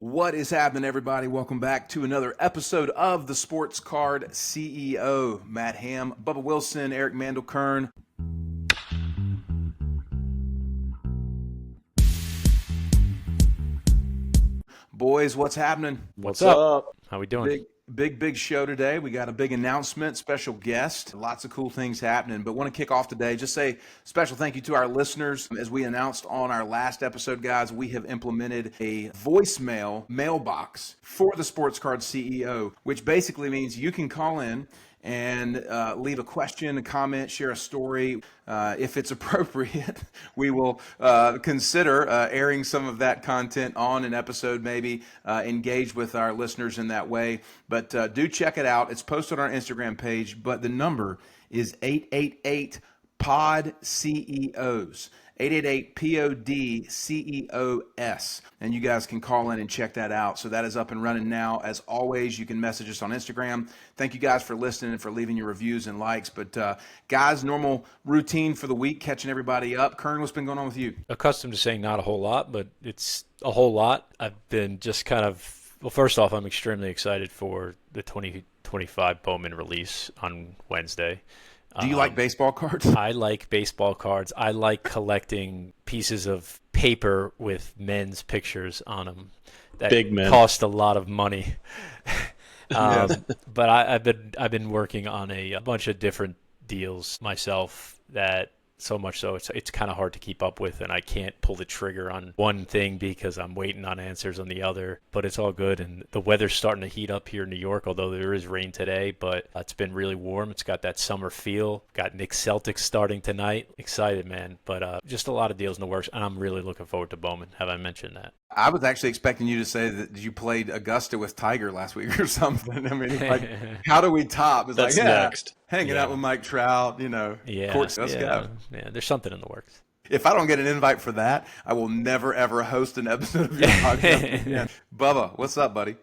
What is happening, everybody? Welcome back to another episode of the SportsCard CEO. Matt Hamm, Bubba Wilson, Eric Mandelkern. Boys, what's happening? What's up? How we doing? Big show today. We got a big announcement, special guest, lots of cool things happening. But want to kick off today, just say special thank you to our listeners. As we announced on our last episode, guys, we have implemented a voicemail mailbox for the SportsCard CEO, which basically means you can call in and leave a question, a comment, share a story. If it's appropriate, we will consider airing some of that content on an episode, maybe engage with our listeners in that way. But do check it out. It's posted on our Instagram page, but the number is 888-POD-CEOs. 888-POD-CEOS. And you guys can call in and check that out. So that is up and running now. As always, you can message us on Instagram. Thank you guys for listening and for leaving your reviews and likes. But guys, normal routine for the week, catching everybody up. Kern, what's been going on with you? Accustomed to saying not a whole lot, but it's a whole lot. I've been just well, first off, I'm extremely excited for the 2025 Bowman release on Wednesday. Do you like baseball cards? I like baseball cards. I like collecting pieces of paper with men's pictures on them that cost a lot of money. But I've been working on a bunch of different deals myself that so much so it's kind of hard to keep up with, and I can't pull the trigger on one thing because I'm waiting on answers on the other. But it's all good, and the weather's starting to heat up here in New York, although there is rain today, but it's been really warm. It's got that summer feel. Got Knicks Celtics starting tonight. Excited, man. But just a lot of deals in the works, and I'm really looking forward to Bowman. Have I mentioned that? I was actually expecting you to say that you played Augusta with Tiger last week or something. I mean, like, how do we top? It's That's next. Hanging out with Mike Trout, courts, let's go. Yeah, there's something in the works. If I don't get an invite for that, I will never, ever host an episode of your podcast again. Bubba, what's up, buddy?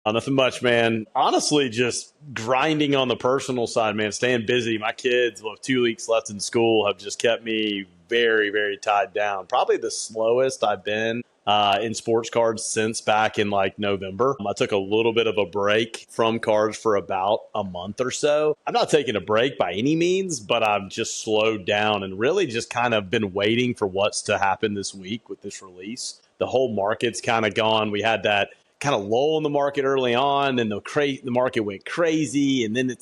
Nothing much, man. Honestly, just grinding on the personal side, man. Staying busy. My kids, with 2 weeks left in school, have just kept me very, very tied down. Probably the slowest I've been in sports cards since back in like November. I took a little bit of a break from cards for about a month or so. I'm not taking a break by any means, but I've just slowed down and really just kind of been waiting for what's to happen this week with this release. The whole market's kind of gone. We had that kind of lull in the market early on, and the market went crazy, and then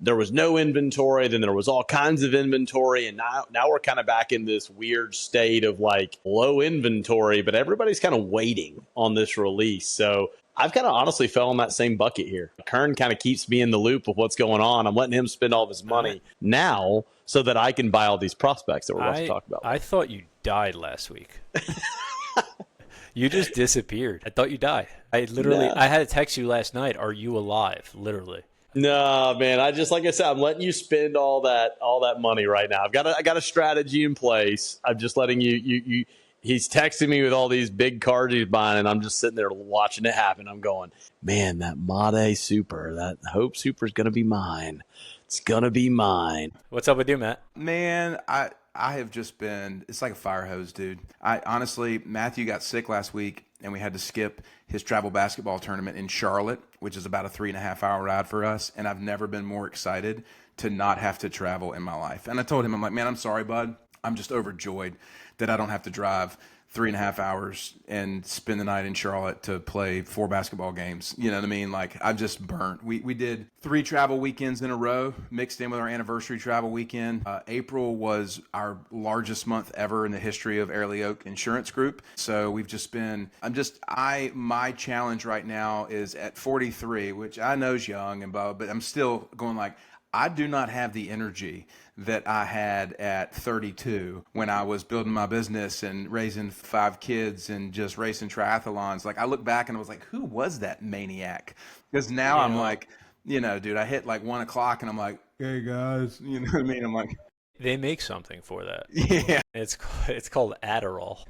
there was no inventory, then there was all kinds of inventory, and now we're kind of back in this weird state of like low inventory, but everybody's kind of waiting on this release. So I've kind of honestly fell in that same bucket here. Kern kind of keeps me in the loop of what's going on. I'm letting him spend all of his money now so that I can buy all these prospects that we're about to talk about. I thought you died last week. You just disappeared. I thought you died. I had to text you last night. Are you alive? Literally. No, man. Like I said, I'm letting you spend all that money right now. I got a strategy in place. I'm just letting you. He's texting me with all these big cards he's buying, and I'm just sitting there watching it happen. I'm going, man, that Made Super, that Hope Super is gonna be mine. It's gonna be mine. What's up with you, Matt? Man, I have just been, it's like a fire hose, dude. Honestly, Matthew got sick last week, and we had to skip his travel basketball tournament in Charlotte, which is about a 3.5-hour ride for us. And I've never been more excited to not have to travel in my life. And I told him, I'm like, man, I'm sorry, bud. I'm just overjoyed that I don't have to drive 3.5 hours and spend the night in Charlotte to play 4 basketball games. You know what I mean? Like, I'm just burnt. We did 3 travel weekends in a row, mixed in with our anniversary travel weekend. April was our largest month ever in the history of Airlie Oak Insurance Group. So we've just been, my challenge right now is at 43, which I know is young but I'm still going like, I do not have the energy that I had at 32 when I was building my business and raising 5 kids and just racing triathlons. Like, I look back and I was like, who was that maniac? Because now I'm like, dude, I hit like 1 o'clock and I'm like, hey guys, you know what I mean? I'm like, they make something for that. Yeah. It's called Adderall.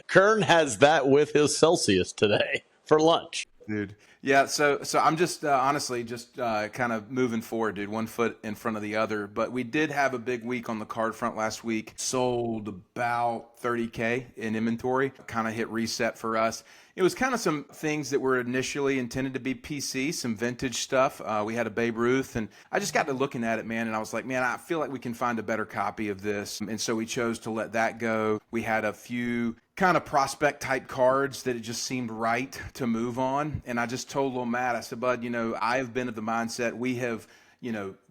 Kern has that with his Celsius today for lunch. Dude. Yeah, so I'm just honestly just kind of moving forward, dude, one foot in front of the other. But we did have a big week on the card front last week. Sold about $30K in inventory, kind of hit reset for us. It was kind of some things that were initially intended to be PC, some vintage stuff. We had a Babe Ruth, and I just got to looking at it, man, and I was like, man, I feel like we can find a better copy of this. And so we chose to let that go. We had a few kind of prospect type cards that it just seemed right to move on. And I just told little Matt, I said, bud, I have been of the mindset we have,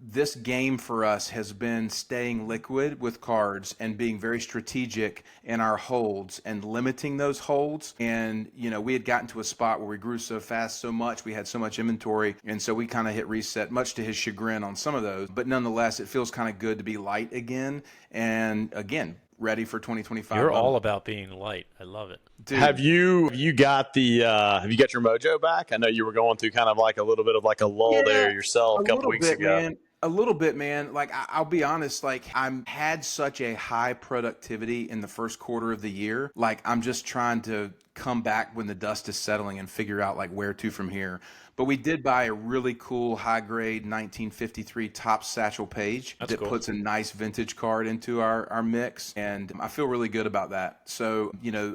this game for us has been staying liquid with cards and being very strategic in our holds and limiting those holds. And, we had gotten to a spot where we grew so fast, so much, we had so much inventory. And so we kind of hit reset, much to his chagrin on some of those. But nonetheless, it feels kind of good to be light again. And again, ready for 2025. You're all about being light. I love it. Dude. Have you got have you got your mojo back? I know you were going through kind of like a little bit of like a lull there yourself a couple weeks ago. Man. A little bit, man. Like, I'll be honest, like, I'm had such a high productivity in the first quarter of the year. Like, I'm just trying to come back when the dust is settling and figure out, like, where to from here. But we did buy a really cool high-grade 1953 top satchel page that puts a nice vintage card into our mix, and I feel really good about that. So,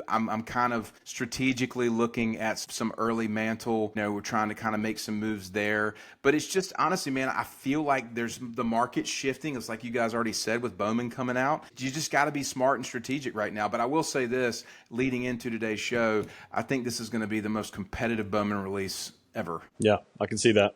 I'm kind of strategically looking at some early mantle. We're trying to kind of make some moves there. But it's just, honestly, man, I feel like there's the market shifting. It's like you guys already said with Bowman coming out. You just got to be smart and strategic right now. But I will say this, leading into today's show, I think this is going to be the most competitive Bowman release ever. Yeah, I can see that.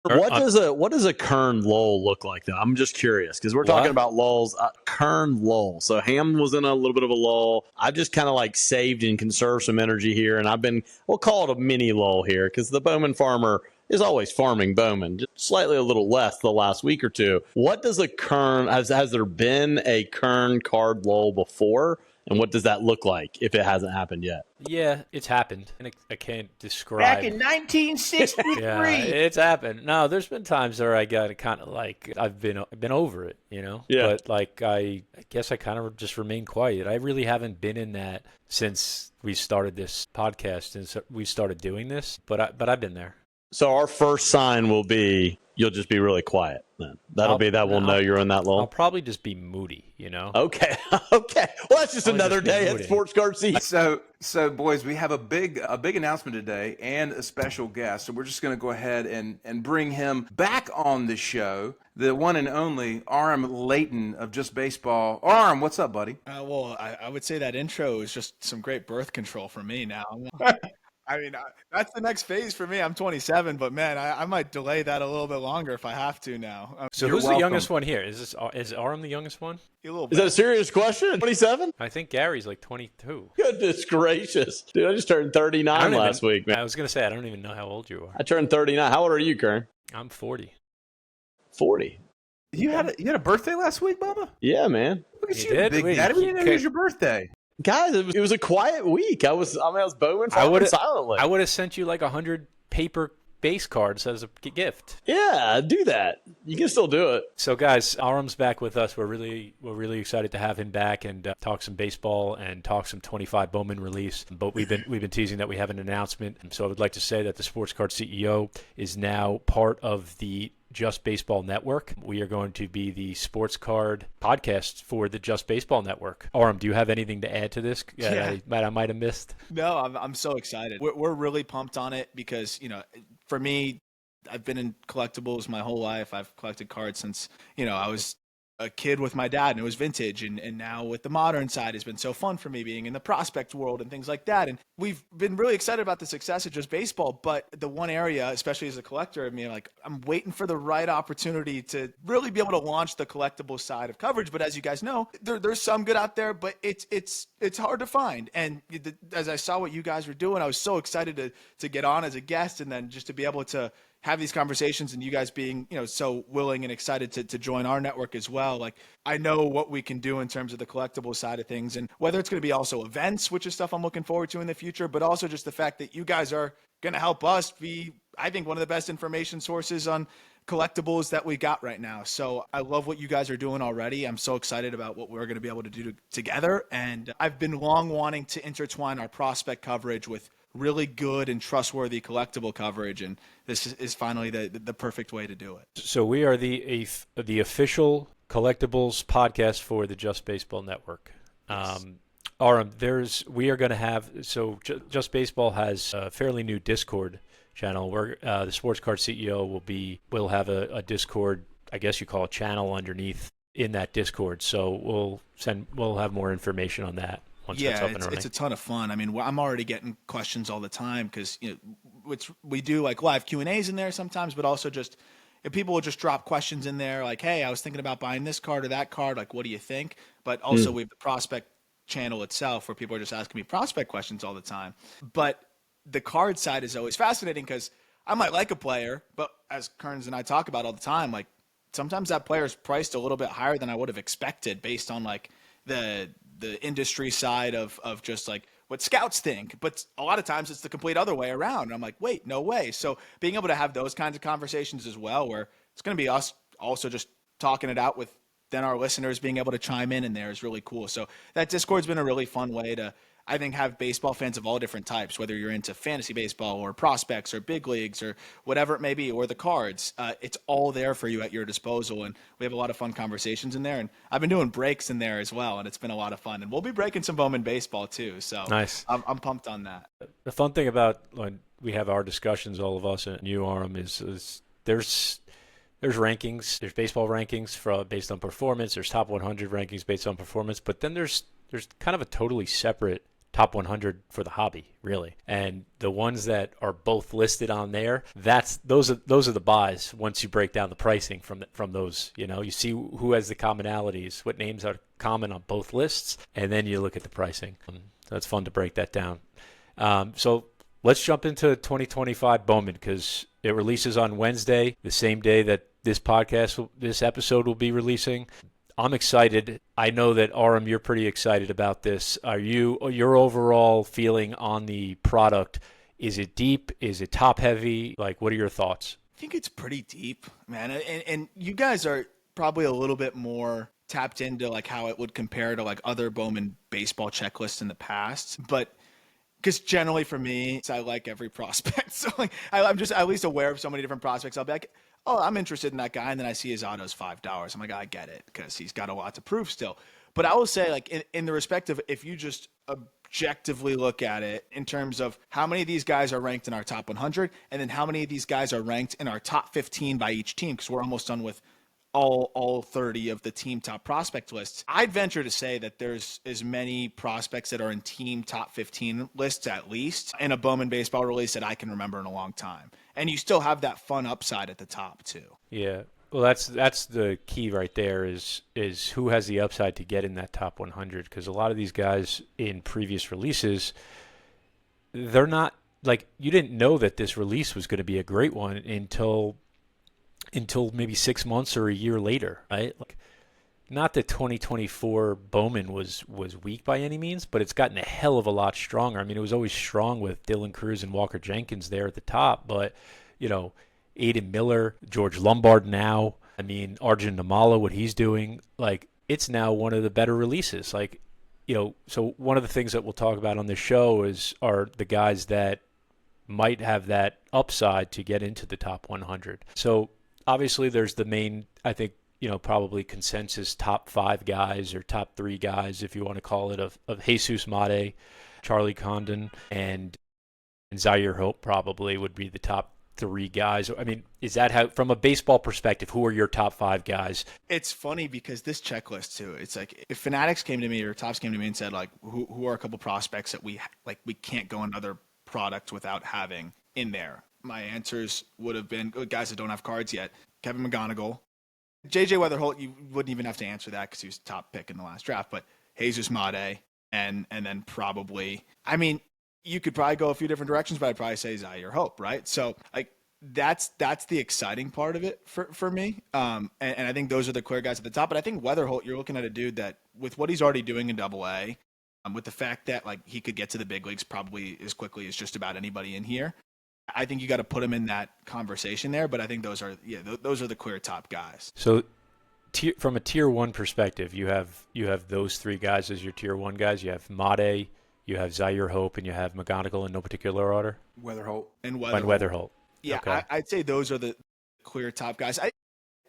What does a Kern lull look like though? I'm just curious because we're talking about lulls. Kern lull. So Hamm was in a little bit of a lull. I've just kind of like saved and conserved some energy here, and we'll call it a mini lull here because the Bowman farmer is always farming Bowman, just slightly a little less the last week or two. What does a Kern, has there been a Kern card lull before? And what does that look like if it hasn't happened yet? Yeah, it's happened. And I can't describe. Back in 1963. Yeah, it's happened. No, there's been times where I got kind of like, I've been over it, Yeah. But like, I guess I kind of just remain quiet. I really haven't been in that since we started this podcast and so we started doing this. But I've been there. So our first sign will be you'll just be really quiet then. We'll know you're in that lull. I'll probably just be moody, Okay. Okay. Well, that's just another day at SportsCard CEO. So boys, we have a big announcement today and a special guest. So we're just going to go ahead and bring him back on the show. The one and only Aram Leighton of Just Baseball. Aram, what's up, buddy? Well, I would say that intro is just some great birth control for me now. I mean, that's the next phase for me. I'm 27, but man, I might delay that a little bit longer if I have to now. So who's the youngest one here? Is Aram the youngest one? A little bit. Is that a serious question? 27? I think Gary's like 22. Goodness gracious. Dude, I just turned 39 last week, man. I was going to say, I don't even know how old you are. I turned 39. How old are you, Kern? I'm 40. 40. You had a birthday last week, Bubba? Yeah, man. Look at you, big daddy. We didn't know it was your birthday. Guys, it was a quiet week. I was Bowman farming silently. I would have sent you like 100 paper base cards as a gift. Yeah, do that. You can still do it. So, guys, Aram's back with us. We're really excited to have him back and talk some baseball and talk some 25 Bowman release. But we've been teasing that we have an announcement. So I would like to say that the SportsCard CEO is now part of the Just Baseball Network. We are going to be the Sports Card podcast for the Just Baseball Network. Aram, do you have anything to add to this? I might have missed. No, I'm so excited. We're really pumped on it because, for me, I've been in collectibles my whole life. I've collected cards since, I was a kid with my dad and it was vintage. And now with the modern side, it's been so fun for me being in the prospect world and things like that. And we've been really excited about the success of Just Baseball. But the one area, especially as a collector, I'm waiting for the right opportunity to really be able to launch the collectible side of coverage. But as you guys know, there's some good out there, but it's hard to find. And as I saw what you guys were doing, I was so excited to get on as a guest and then just to be able to have these conversations and you guys being, so willing and excited to join our network as well. Like, I know what we can do in terms of the collectible side of things and whether it's going to be also events, which is stuff I'm looking forward to in the future, but also just the fact that you guys are going to help us be, I think, one of the best information sources on collectibles that we got right now. So I love what you guys are doing already. I'm so excited about what we're going to be able to do together. And I've been long wanting to intertwine our prospect coverage with really good and trustworthy collectible coverage, and this is finally the perfect way to do it. So we are the official collectibles podcast for the Just Baseball Network. Yes. Aram, we are going to have, so Just Baseball has a fairly new Discord channel where the SportsCard CEO will have a Discord, I guess you call it, channel underneath in that Discord. So we'll have more information on that once that's up and running. It's a ton of fun. I mean, I'm already getting questions all the time because we do like live Q&As in there sometimes, but also just if people will just drop questions in there like, hey, I was thinking about buying this card or that card. Like, what do you think? But also we have the prospect channel itself where people are just asking me prospect questions all the time. But the card side is always fascinating because I might like a player, but as Kearns and I talk about all the time, like sometimes that player is priced a little bit higher than I would have expected based on like the industry side of just like what scouts think. But a lot of times it's the complete other way around. And I'm like, wait, no way. So being able to have those kinds of conversations as well, where it's going to be us also just talking it out with then our listeners being able to chime in there is really cool. So that Discord's been a really fun way to, I think, have baseball fans of all different types, whether you're into fantasy baseball or prospects or big leagues or whatever it may be, or the cards. It's all there for you at your disposal. And we have a lot of fun conversations in there. And I've been doing breaks in there as well, and it's been a lot of fun. And we'll be breaking some Bowman baseball too. So nice. I'm pumped on that. The fun thing about when we have our discussions, all of us and you, Aram, is there's rankings. There's baseball rankings based on performance. There's top 100 rankings based on performance. But then there's kind of a totally separate top 100 for the hobby, really. And the ones that are both listed on there, those are the buys. Once you break down the pricing from those, you see who has the commonalities, what names are common on both lists, and then you look at the pricing. So it's fun to break that down. So let's jump into 2025 Bowman because it releases on Wednesday, the same day that this episode will be releasing. I'm excited. I know that, Aram, you're pretty excited about this. Your overall feeling on the product, is it deep? Is it top heavy? Like, what are your thoughts? I think it's pretty deep, man. And you guys are probably a little bit more tapped into like how it would compare to like other Bowman baseball checklists in the past. But because generally for me, I like every prospect. So like, I'm just at least aware of so many different prospects. I'll be like, oh, I'm interested in that guy. And then I see his auto's $5. I'm like, I get it because he's got a lot to prove still. But I will say, like, in the respect of if you just objectively look at it in terms of how many of these guys are ranked in our top 100 and then how many of these guys are ranked in our top 15 by each team, because we're almost done with all 30 of the team top prospect lists. I'd venture to say that there's as many prospects that are in team top 15 lists at least in a Bowman baseball release that I can remember in a long time. And you still have that fun upside at the top too. Yeah. Well, that's the key right there is who has the upside to get in that top 100, because a lot of these guys in previous releases, they're not, like, you didn't know that this release was going to be a great one until maybe 6 months or a year later, right? Like, not that 2024 Bowman was weak by any means, but it's gotten a hell of a lot stronger. I mean, it was always strong with Dylan Cruz and Walker Jenkins there at the top, but, Aiden Miller, George Lombard now, I mean, Arjun Namala, what he's doing, like, it's now one of the better releases. Like, so one of the things that we'll talk about on this show are the guys that might have that upside to get into the top 100. So obviously there's the main, I think, probably consensus top 5 guys or top 3 guys, if you want to call it, of Jesus Mate, Charlie Condon, and Zaire Hope probably would be the top 3 guys. I mean, is that how, from a baseball perspective, who are your top 5 guys? It's funny because this checklist too, it's like if Fanatics came to me or Topps came to me and said like, who are a couple prospects that we can't go another product without having in there, my answers would have been guys that don't have cards yet. Kevin McGonigal, JJ Weatherholt, you wouldn't even have to answer that because he was top pick in the last draft, but Jesus Mate, and then probably, I mean, you could probably go a few different directions, but I'd probably say Zaire Hope, right? So like that's the exciting part of it for me. And I think those are the clear guys at the top. But I think Weatherholt, you're looking at a dude that with what he's already doing in Double-A, with the fact that like he could get to the big leagues probably as quickly as just about anybody in here, I think you got to put him in that conversation there. But I think those are the clear top guys. So from a tier 1 perspective, you have those 3 guys as your tier 1 guys. You have Mate, you have Zaire Hope, and you have McGonigal in no particular order. Weatherholt. And Weatherholt. Yeah, okay. I'd say those are the clear top guys.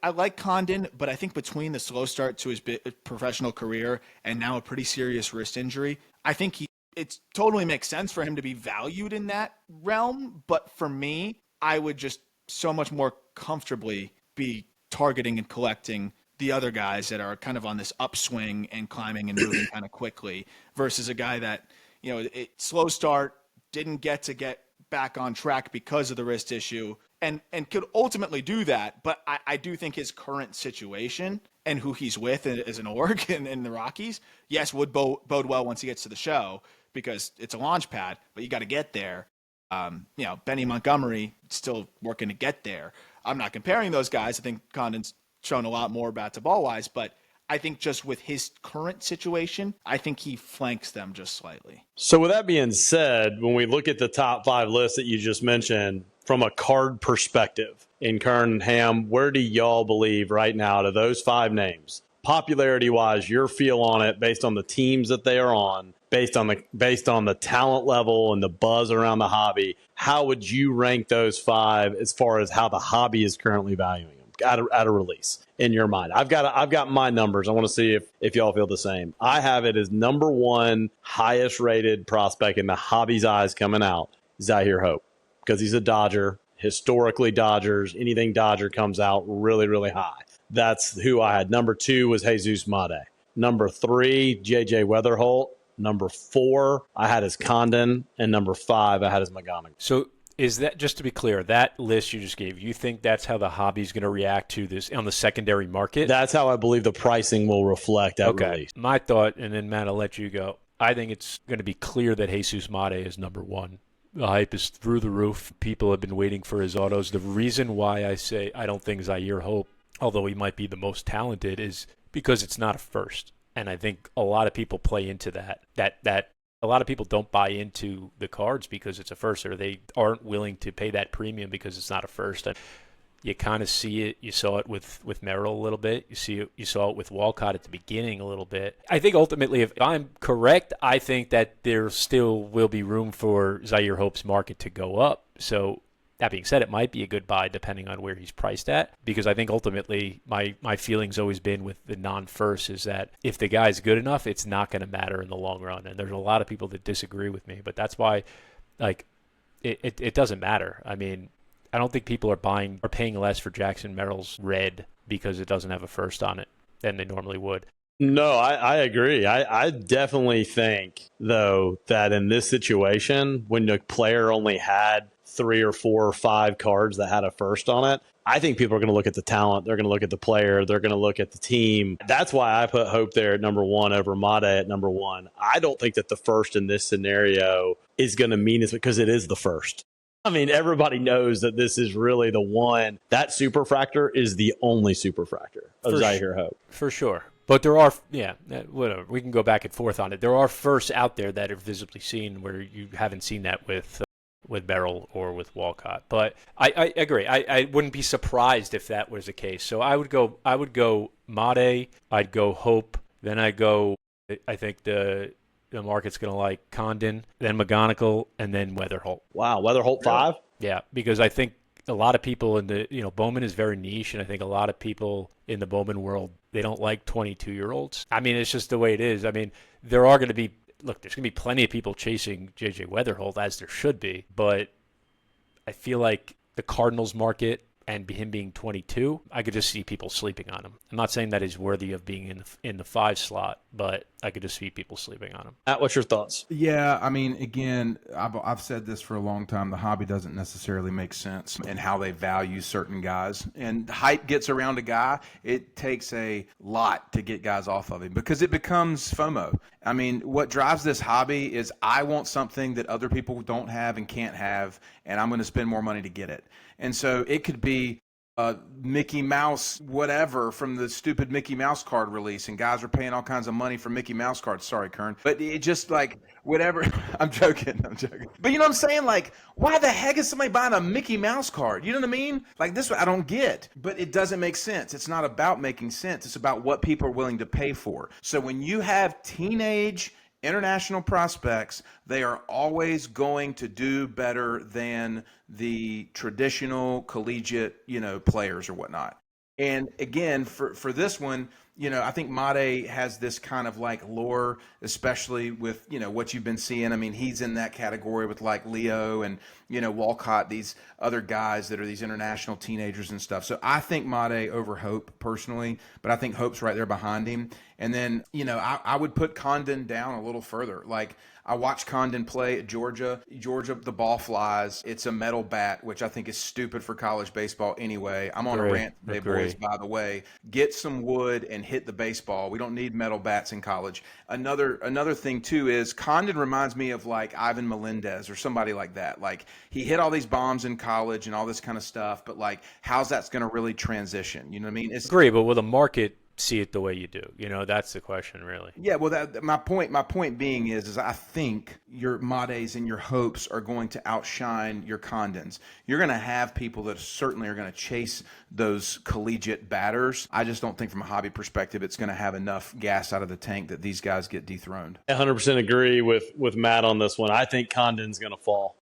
I like Condon, but I think between the slow start to his professional career and now a pretty serious wrist injury, I think it totally makes sense for him to be valued in that realm. But for me, I would just so much more comfortably be targeting and collecting the other guys that are kind of on this upswing and climbing and moving kind of quickly versus a guy that, slow start, didn't get back on track because of the wrist issue and could ultimately do that. But I do think his current situation and who he's with as an org in the Rockies, yes, would bode well once he gets to the show because it's a launch pad, but you got to get there. Benny Montgomery still working to get there. I'm not comparing those guys. I think Condon's shown a lot more bat to ball wise, but I think just with his current situation, I think he flanks them just slightly. So with that being said, when we look at the top 5 lists that you just mentioned from a card perspective, in Kern and Hamm, where do y'all believe right now to those 5 names, popularity-wise, your feel on it based on the teams that they are on, based on the talent level and the buzz around the hobby, how would you rank those 5 as far as how the hobby is currently valuing them at a release in your mind? I've got my numbers. I want to see if y'all feel the same. I have it as number 1 highest rated prospect in the hobby's eyes coming out, Zahir Hope, because he's a Dodger. Historically, Dodgers, anything Dodger comes out really, really high. That's who I had. Number 2 was Jesus Mate. Number 3, JJ Weatherholt. Number 4, I had as Condon. And number 5, I had as McGonigal. So is that, just to be clear, that list you just gave, you think that's how the hobby's going to react to this on the secondary market? That's how I believe the pricing will reflect at release. My thought, and then Matt, I'll let you go. I think it's going to be clear that Jesus Mate is number 1. The hype is through the roof. People have been waiting for his autos. The reason why I say I don't think Zahir Hope, although he might be the most talented, is because it's not a first. And I think a lot of people play into that a lot of people don't buy into the cards because it's a first, or they aren't willing to pay that premium because it's not a first. And you kind of see it. You saw it with Merrill a little bit. You saw it with Walcott at the beginning a little bit. I think ultimately, if I'm correct, I think that there still will be room for Zahir Hope's market to go up. So that being said, it might be a good buy depending on where he's priced at, because I think ultimately my feeling's always been with the non-first is that if the guy's good enough, it's not going to matter in the long run. And there's a lot of people that disagree with me, but that's why it doesn't matter. I mean, I don't think people are paying less for Jackson Merrill's red because it doesn't have a first on it than they normally would. No, I agree. I definitely think, though, that in this situation, when the player only had 3 or 4 or 5 cards that had a first on it, I think people are going to look at the talent. They're going to look at the player. They're going to look at the team. That's why I put Hope there at number 1 over Mate at number 1. I don't think that the first in this scenario is going to mean it's because it is the first. I mean, everybody knows that this is really the one. That superfractor is the only superfractor of Zahir Hope. For sure. But there are, whatever. We can go back and forth on it. There are firsts out there that are visibly seen where you haven't seen that with Merrill or with Walcott. But I agree. I wouldn't be surprised if that was the case. So I would go Mate, I'd go Hope, then I think the market's going to like Condon, then McGonigal, and then Weatherholt. Wow, Weatherholt 5? Yeah, because I think a lot of people in the, Bowman is very niche, and I think a lot of people in the Bowman world, they don't like 22-year-olds. I mean, it's just the way it is. I mean, there's going to be plenty of people chasing J.J. Weatherholt, as there should be, but I feel like the Cardinals market and him being 22, I could just see people sleeping on him. I'm not saying that he's worthy of being in the 5 slot, but I could just see people sleeping on him. Matt, what's your thoughts? Yeah, I mean, again, I've said this for a long time. The hobby doesn't necessarily make sense in how they value certain guys. And hype gets around a guy. It takes a lot to get guys off of him because it becomes FOMO. I mean, what drives this hobby is I want something that other people don't have and can't have, and I'm going to spend more money to get it. And so it could be Mickey Mouse whatever from the stupid Mickey Mouse card release, and guys are paying all kinds of money for Mickey Mouse cards. Sorry, Kern. But it just like whatever. I'm joking. But you know what I'm saying? Like, why the heck is somebody buying a Mickey Mouse card? You know what I mean? Like this I don't get. But it doesn't make sense. It's not about making sense. It's about what people are willing to pay for. So when you have teenage international prospects, they are always going to do better than the traditional collegiate, players or whatnot. And again, for this one, I think Made has this kind of like lore, especially with, what you've been seeing. I mean, he's in that category with like Leo and, Walcott, these other guys that are these international teenagers and stuff. So I think Made over Hope personally, but I think Hope's right there behind him. And then, I would put Condon down a little further. Like, I watched Condon play at Georgia. Georgia, the ball flies. It's a metal bat, which I think is stupid for college baseball anyway. I'm on a rant today, boys, by the way. Get some wood and hit the baseball. We don't need metal bats in college. Another thing, too, is Condon reminds me of, like, Ivan Melendez or somebody like that. Like, he hit all these bombs in college and all this kind of stuff, but, like, how's that's going to really transition? You know what I mean? Agree, but will the market see it the way you do? That's the question, really. Yeah, well, my point being is I think your Mades and your Hopes are going to outshine your Condons. You're going to have people that certainly are going to chase those collegiate batters. I just don't think from a hobby perspective it's going to have enough gas out of the tank that these guys get dethroned. 100% agree with Matt on this one. I think Condon's going to fall.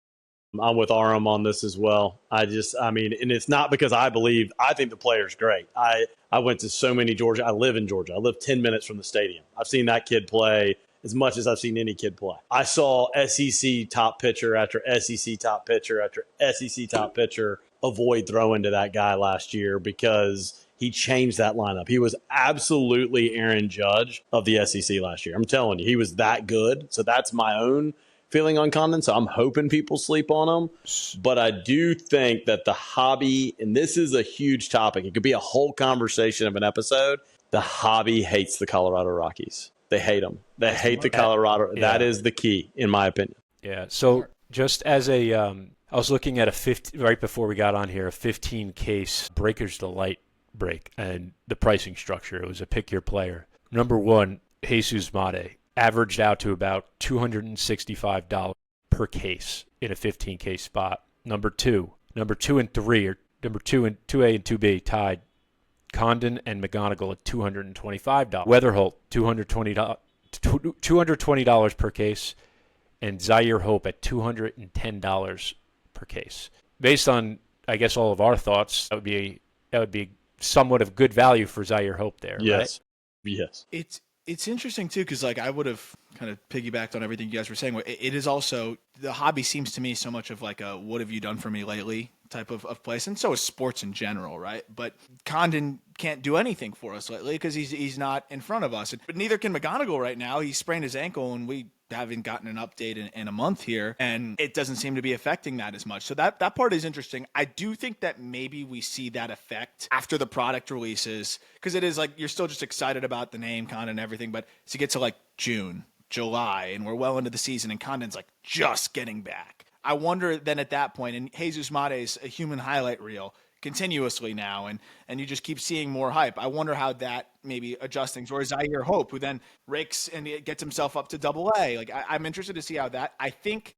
I'm with Aram on this as well. And it's not because I think the player's great. I went to so many Georgia. I live in Georgia. I live 10 minutes from the stadium. I've seen that kid play as much as I've seen any kid play. I saw SEC top pitcher after SEC top pitcher after SEC top pitcher avoid throwing to that guy last year because he changed that lineup. He was absolutely Aaron Judge of the SEC last year. I'm telling you, he was that good. So that's my own feeling on Condon, so I'm hoping people sleep on him. But I do think that the hobby, and this is a huge topic, it could be a whole conversation of an episode, the hobby hates the Colorado Rockies. They hate them. They hate the Colorado. Yeah. That is the key, in my opinion. Yeah, so just as I was looking at right before we got on here, a 15-case Breaker's Delight break, and the pricing structure. It was a pick your player. Number one, Jesus Mate. Averaged out to about $265 per case in a 15-case spot. Number two and 3, or number 2 and 2A and 2B tied Condon and McGonigal at $225. Weatherholt, $220 per case, and Zaire Hope at $210 per case. Based on, I guess, all of our thoughts, that would be somewhat of good value for Zaire Hope there. Yes. Right? Yes. It's interesting, too, because like I would have kind of piggybacked on everything you guys were saying. It is also, the hobby seems to me so much of like a what have you done for me lately type of place. And so is sports in general, right? But Condon can't do anything for us lately because he's not in front of us. But neither can McGonigal right now. He sprained his ankle, and we haven't gotten an update in a month here, and it doesn't seem to be affecting that as much. So that part is interesting. I do think that maybe we see that effect after the product releases, because it is like you're still just excited about the name, Condon, and everything, but as you get to like June, July, and we're well into the season, and Condon's like just getting back. I wonder then at that point, and Jesus Mate's a human highlight reel continuously now, and you just keep seeing more hype. I wonder how that maybe adjusts things. Or Zaire Hope, who then rakes and gets himself up to AA. Like I'm interested to see how that. I think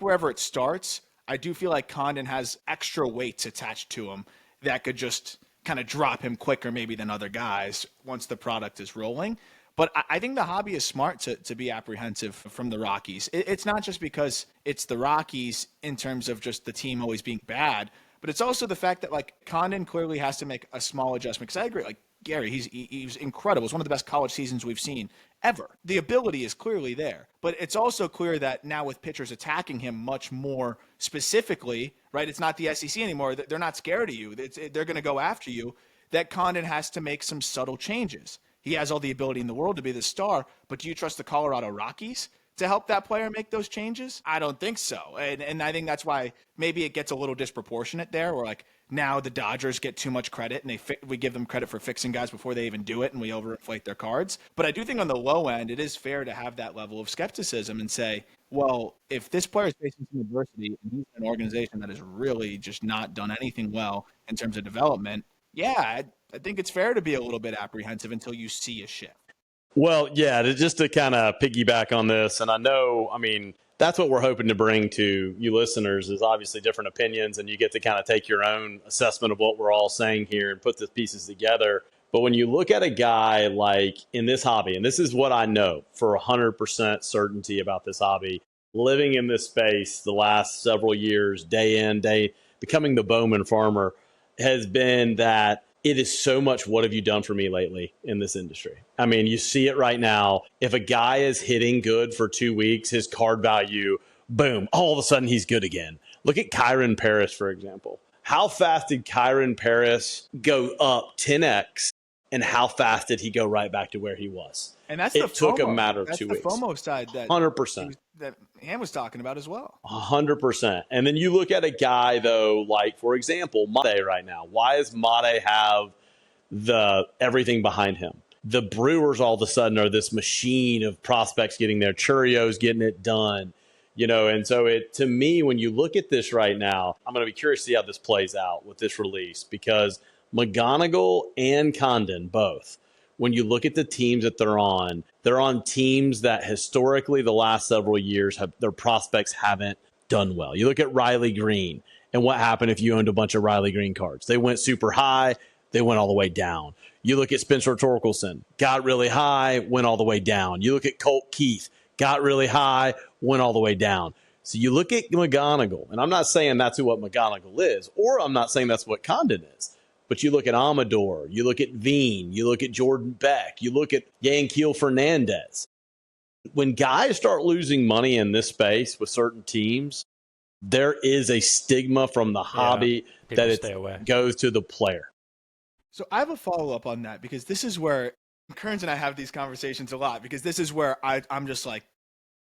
wherever it starts, I do feel like Condon has extra weights attached to him that could just kind of drop him quicker maybe than other guys once the product is rolling. But I think the hobby is smart to be apprehensive from the Rockies. It's not just because it's the Rockies in terms of just the team always being bad, but it's also the fact that like Condon clearly has to make a small adjustment. Because I agree, like Gary, he's incredible. It's one of the best college seasons we've seen ever. The ability is clearly there, but it's also clear that now with pitchers attacking him much more specifically, right? It's not the SEC anymore. They're not scared of you. They're going to go after you. That Condon has to make some subtle changes. He has all the ability in the world to be the star, but do you trust the Colorado Rockies to help that player make those changes? I don't think so. And I think that's why maybe it gets a little disproportionate there, where like now the Dodgers get too much credit and we give them credit for fixing guys before they even do it, and we overinflate their cards. But I do think on the low end, it is fair to have that level of skepticism and say, well, if this player is facing some adversity and he's in an organization that has really just not done anything well in terms of development, yeah, I think it's fair to be a little bit apprehensive until you see a shift. Well, yeah, just to kind of piggyback on this, and that's what we're hoping to bring to you listeners is obviously different opinions, and you get to kind of take your own assessment of what we're all saying here and put the pieces together. But when you look at a guy like in this hobby, and this is what I know for 100% certainty about this hobby, living in this space the last several years, day in, day, becoming the Bowman farmer, has been that it is so much what have you done for me lately in this industry. I mean, you see it right now. If a guy is hitting good for 2 weeks, his card value, boom, all of a sudden he's good again. Look at Kyron Paris, for example. How fast did Kyron Paris go up 10x, and how fast did he go right back to where he was? And that's it took a matter of 2 weeks. That's the FOMO side that 100%. That Hamm was talking about as well. 100%. And then you look at a guy, though, like, for example, Mate right now. Why does Mate have the everything behind him? The Brewers all of a sudden are this machine of prospects getting their Churios, getting it done. You know, and so to me, when you look at this right now, I'm going to be curious to see how this plays out with this release, because McGonigal and Condon both, when you look at the teams that they're on teams that historically the last several years their prospects haven't done well. You look at Riley Green and what happened if you owned a bunch of Riley Green cards. They went super high, they went all the way down. You look at Spencer Torkelson, got really high, went all the way down. You look at Colt Keith, got really high, went all the way down. So you look at McGonigal, and I'm not saying that's what McGonigal is, or I'm not saying that's what Condon is. But you look at Amador, you look at Veen, you look at Jordan Beck, you look at Yanquiel Fernandez. When guys start losing money in this space with certain teams, there is a stigma from the hobby that it goes to the player. So I have a follow-up on that, because this is where Kearns and I have these conversations a lot, because this is where I'm just like,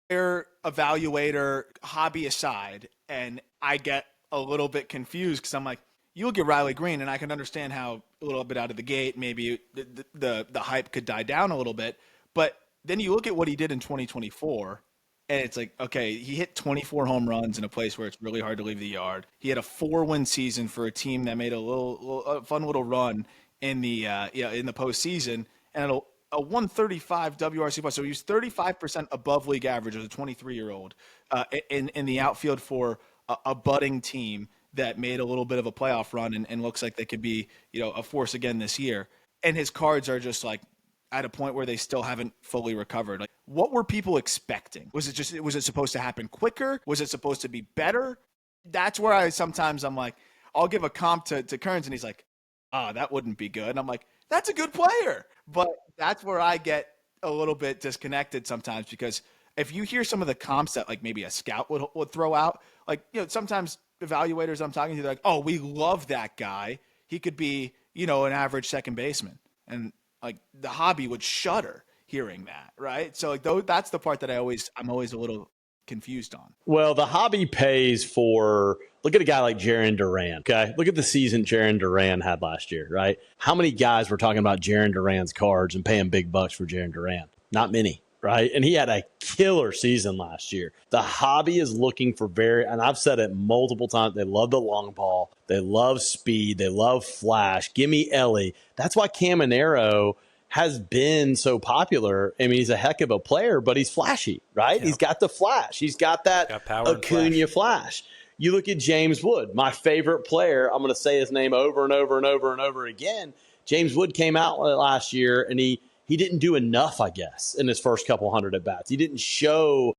player, evaluator, hobby aside, and I get a little bit confused because I'm like, you look at Riley Green, and I can understand how a little bit out of the gate, maybe the hype could die down a little bit. But then you look at what he did in 2024, and it's like, okay, he hit 24 home runs in a place where it's really hard to leave the yard. He had a 4-win season for a team that made a fun little run in the postseason, and a 135 WRC plus. So he was 35% above league average as a 23-year-old in the outfield for a budding team that made a little bit of a playoff run and looks like they could be, a force again this year. And his cards are just like at a point where they still haven't fully recovered. Like, what were people expecting? Was it supposed to happen quicker? Was it supposed to be better? That's where I'm like, I'll give a comp to Kearns, and he's like, that wouldn't be good. And I'm like, that's a good player. But that's where I get a little bit disconnected sometimes, because if you hear some of the comps that like maybe a scout would throw out, like, sometimes evaluators I'm talking to, they're like, oh, we love that guy. He could be, an average second baseman. And like the hobby would shudder hearing that, right? So like that's the part that I'm always a little confused on. Well, the hobby pays for, look at a guy like Jarren Duran, okay? Look at the season Jarren Duran had last year, right? How many guys were talking about Jarren Duran's cards and paying big bucks for Jarren Duran? Not many, right? And he had a killer season last year. The hobby is looking for and I've said it multiple times, they love the long ball, they love speed, they love flash. Give me Ellie. That's why Caminero has been so popular. I mean, he's a heck of a player, but he's flashy, right? Yep. He's got the flash. He's got that Acuna flash. You look at James Wood, my favorite player. I'm going to say his name over and over and over and over again. James Wood came out last year, and he didn't do enough, I guess, in his first couple hundred at-bats. He didn't show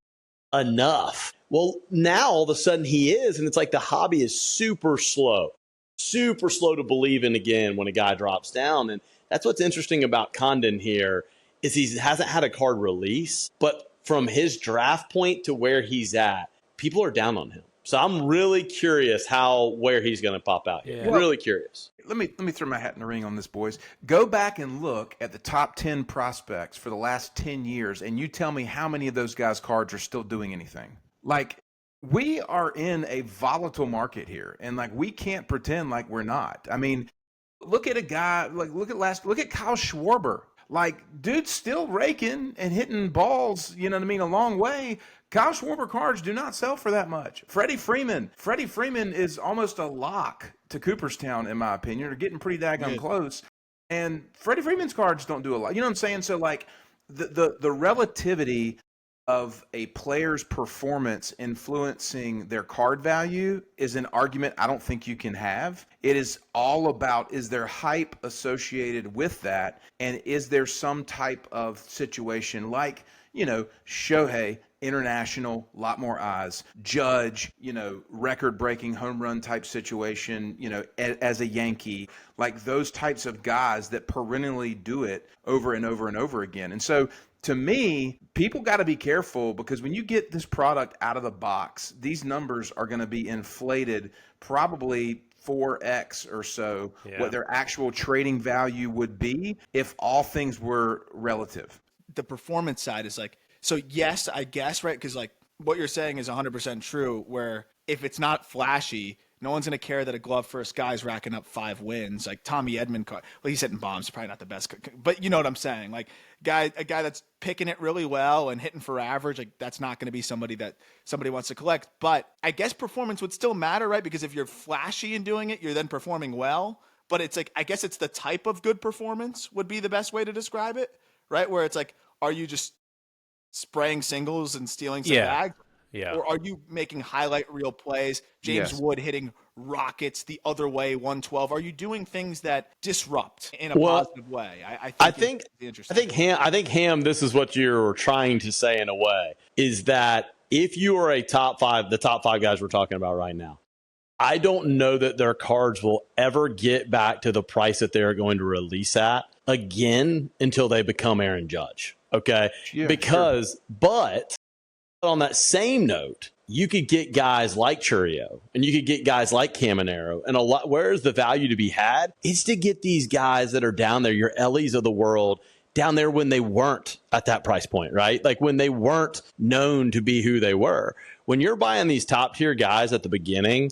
enough. Well, now all of a sudden he is, and it's like the hobby is super slow to believe in again when a guy drops down. And that's what's interesting about Condon here is he hasn't had a card release, but from his draft point to where he's at, people are down on him. So I'm really curious where he's going to pop out here. Yeah. Really curious. Let me throw my hat in the ring on this, boys. Go back and look at the top 10 prospects for the last 10 years, and you tell me how many of those guys' cards are still doing anything. Like, we are in a volatile market here, and like we can't pretend like we're not. I mean, look at a guy look at Kyle Schwarber. Like, dude's still raking and hitting balls, a long way. Kyle Schwarber cards do not sell for that much. Freddie Freeman is almost a lock to Cooperstown, in my opinion. They're getting pretty daggone close. And Freddie Freeman's cards don't do a lot. You know what I'm saying? So, like, the relativity of a player's performance influencing their card value is an argument I don't think you can have. It is all about, is there hype associated with that? And is there some type of situation like, Shohei international, a lot more eyes. Judge, record-breaking home run type situation, as a Yankee, like those types of guys that perennially do it over and over and over again. And so to me, people got to be careful, because when you get this product out of the box, these numbers are going to be inflated probably 4x or so what their actual trading value would be if all things were relative. The performance side is like, so yes, I guess, right? Because like what you're saying is 100% true, where if it's not flashy, no one's going to care that a glove first guy's racking up 5 wins. Like Tommy Edman, well, he's hitting bombs, probably not the best, but you know what I'm saying? Like a guy that's picking it really well and hitting for average, like that's not going to be somebody that somebody wants to collect. But I guess performance would still matter, right? Because if you're flashy in doing it, you're then performing well. But it's like, I guess it's the type of good performance would be the best way to describe it, right? Where it's like, are you just spraying singles and stealing some bags? Yeah. Or are you making highlight reel plays? James Wood hitting rockets the other way, 112. Are you doing things that disrupt in a positive way? I think Hamm, this is what you're trying to say in a way, is that if you are the top 5 guys we're talking about right now, I don't know that their cards will ever get back to the price that they're going to release at again until they become Aaron Judge. Okay. Yeah, but on that same note, you could get guys like Churio and you could get guys like Caminero, and where's the value to be had? It's to get these guys that are down there, your Ellies of the world, down there when they weren't at that price point, right? Like when they weren't known to be who they were. When you're buying these top tier guys at the beginning,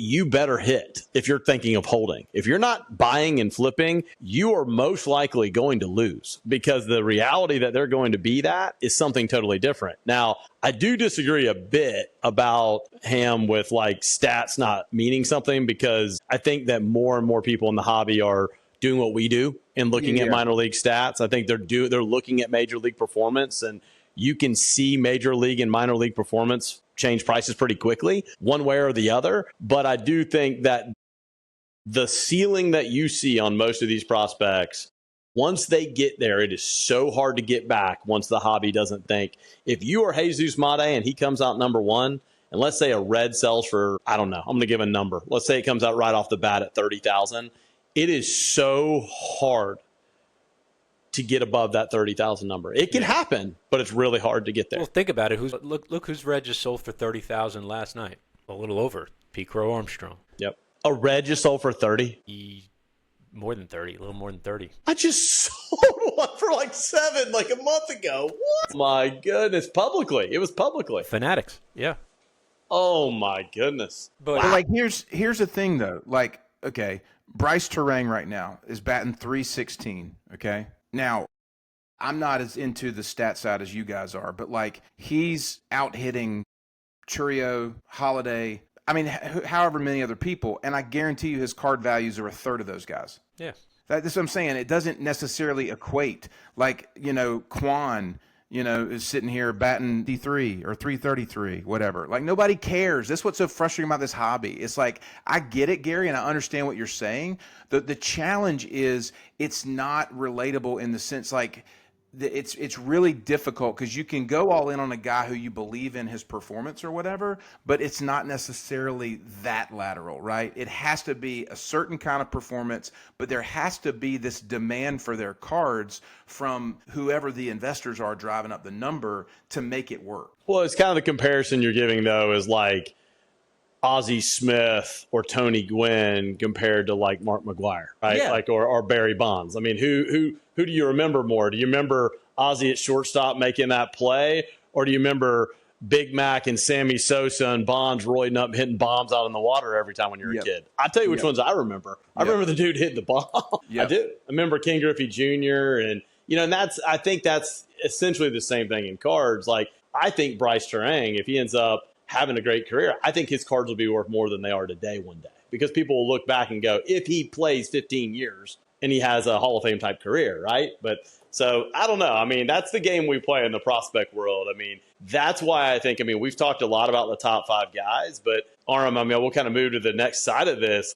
you better hit if you're thinking of holding. If you're not buying and flipping, you are most likely going to lose, because the reality that they're going to be that is something totally different. Now, I do disagree a bit about Hamm with like stats not meaning something, because I think that more and more people in the hobby are doing what we do and looking at minor league stats. I think they're looking at major league performance, and you can see major league and minor league performance change prices pretty quickly, one way or the other. But I do think that the ceiling that you see on most of these prospects, once they get there, it is so hard to get back once the hobby doesn't think. If you are Jesus Mate and he comes out number 1, and let's say a red sells for, I don't know, I'm going to give a number. Let's say it comes out right off the bat at 30,000. It is so hard to get above that 30,000 number. It can happen, but it's really hard to get there. Well, think about it. Look whose red just sold for 30,000 last night. A little over. P. Crow Armstrong. Yep. A red just sold for 30. More than 30. A little more than 30. I just sold one for like 7 like a month ago. What? My goodness. Publicly. It was publicly. Fanatics. Yeah. Oh my goodness. But like here's the thing though. Like, okay, Bryce Terang right now is batting .316. Okay. Now, I'm not as into the stat side as you guys are, but like he's out hitting Churio, Holiday, I mean, however many other people, and I guarantee you his card values are a third of those guys. Yeah. That's what I'm saying. It doesn't necessarily equate. Like, Quan, is sitting here batting D3 or 333, whatever. Like, nobody cares. That's what's so frustrating about this hobby. It's like, I get it, Gary, and I understand what you're saying. The challenge is it's not relatable in the sense like it's really difficult because you can go all in on a guy who you believe in his performance or whatever, but it's not necessarily that lateral, right? It has to be a certain kind of performance, but there has to be this demand for their cards from whoever the investors are driving up the number to make it work. Well, it's kind of the comparison you're giving, though, is like Ozzie Smith or Tony Gwynn compared to like Mark McGwire, right? Yeah. Like or Barry Bonds. I mean, who do you remember more? Do you remember Ozzie at shortstop making that play, or do you remember Big Mac and Sammy Sosa and Bonds roiding up hitting bombs out in the water every time when you're a kid? I tell you which ones I remember. I remember the dude hitting the bomb. I do. I remember King Griffey Jr. and and I think that's essentially the same thing in cards. Like I think Bryce Terang, if he ends up having a great career, I think his cards will be worth more than they are today one day, because people will look back and go, if he plays 15 years and he has a Hall of Fame type career, right? But so I don't know. I mean, that's the game we play in the prospect world. I mean, that's why we've talked a lot about the top 5 guys, but Aram, we'll kind of move to the next side of this.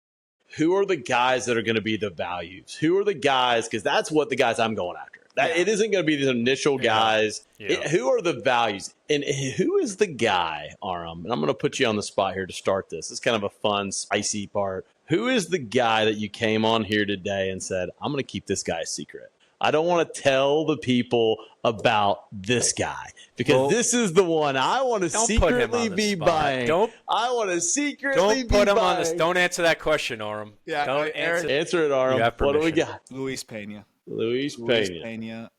Who are the guys that are going to be the values? Who are the guys? Because that's what the guys I'm going after. It isn't going to be the initial guys. Yeah. Who are the values? And who is the guy, Aram? And I'm going to put you on the spot here to start this. It's kind of a fun, spicy part. Who is the guy that you came on here today and said, I'm going to keep this guy a secret? I don't want to tell the people about this guy because this is the one I want to secretly be buying. I want to secretly be buying. Don't put him on this. Don't answer that question, Aram. Yeah, don't answer it, Aram. What do we got? Luis Pena. Luis Pena.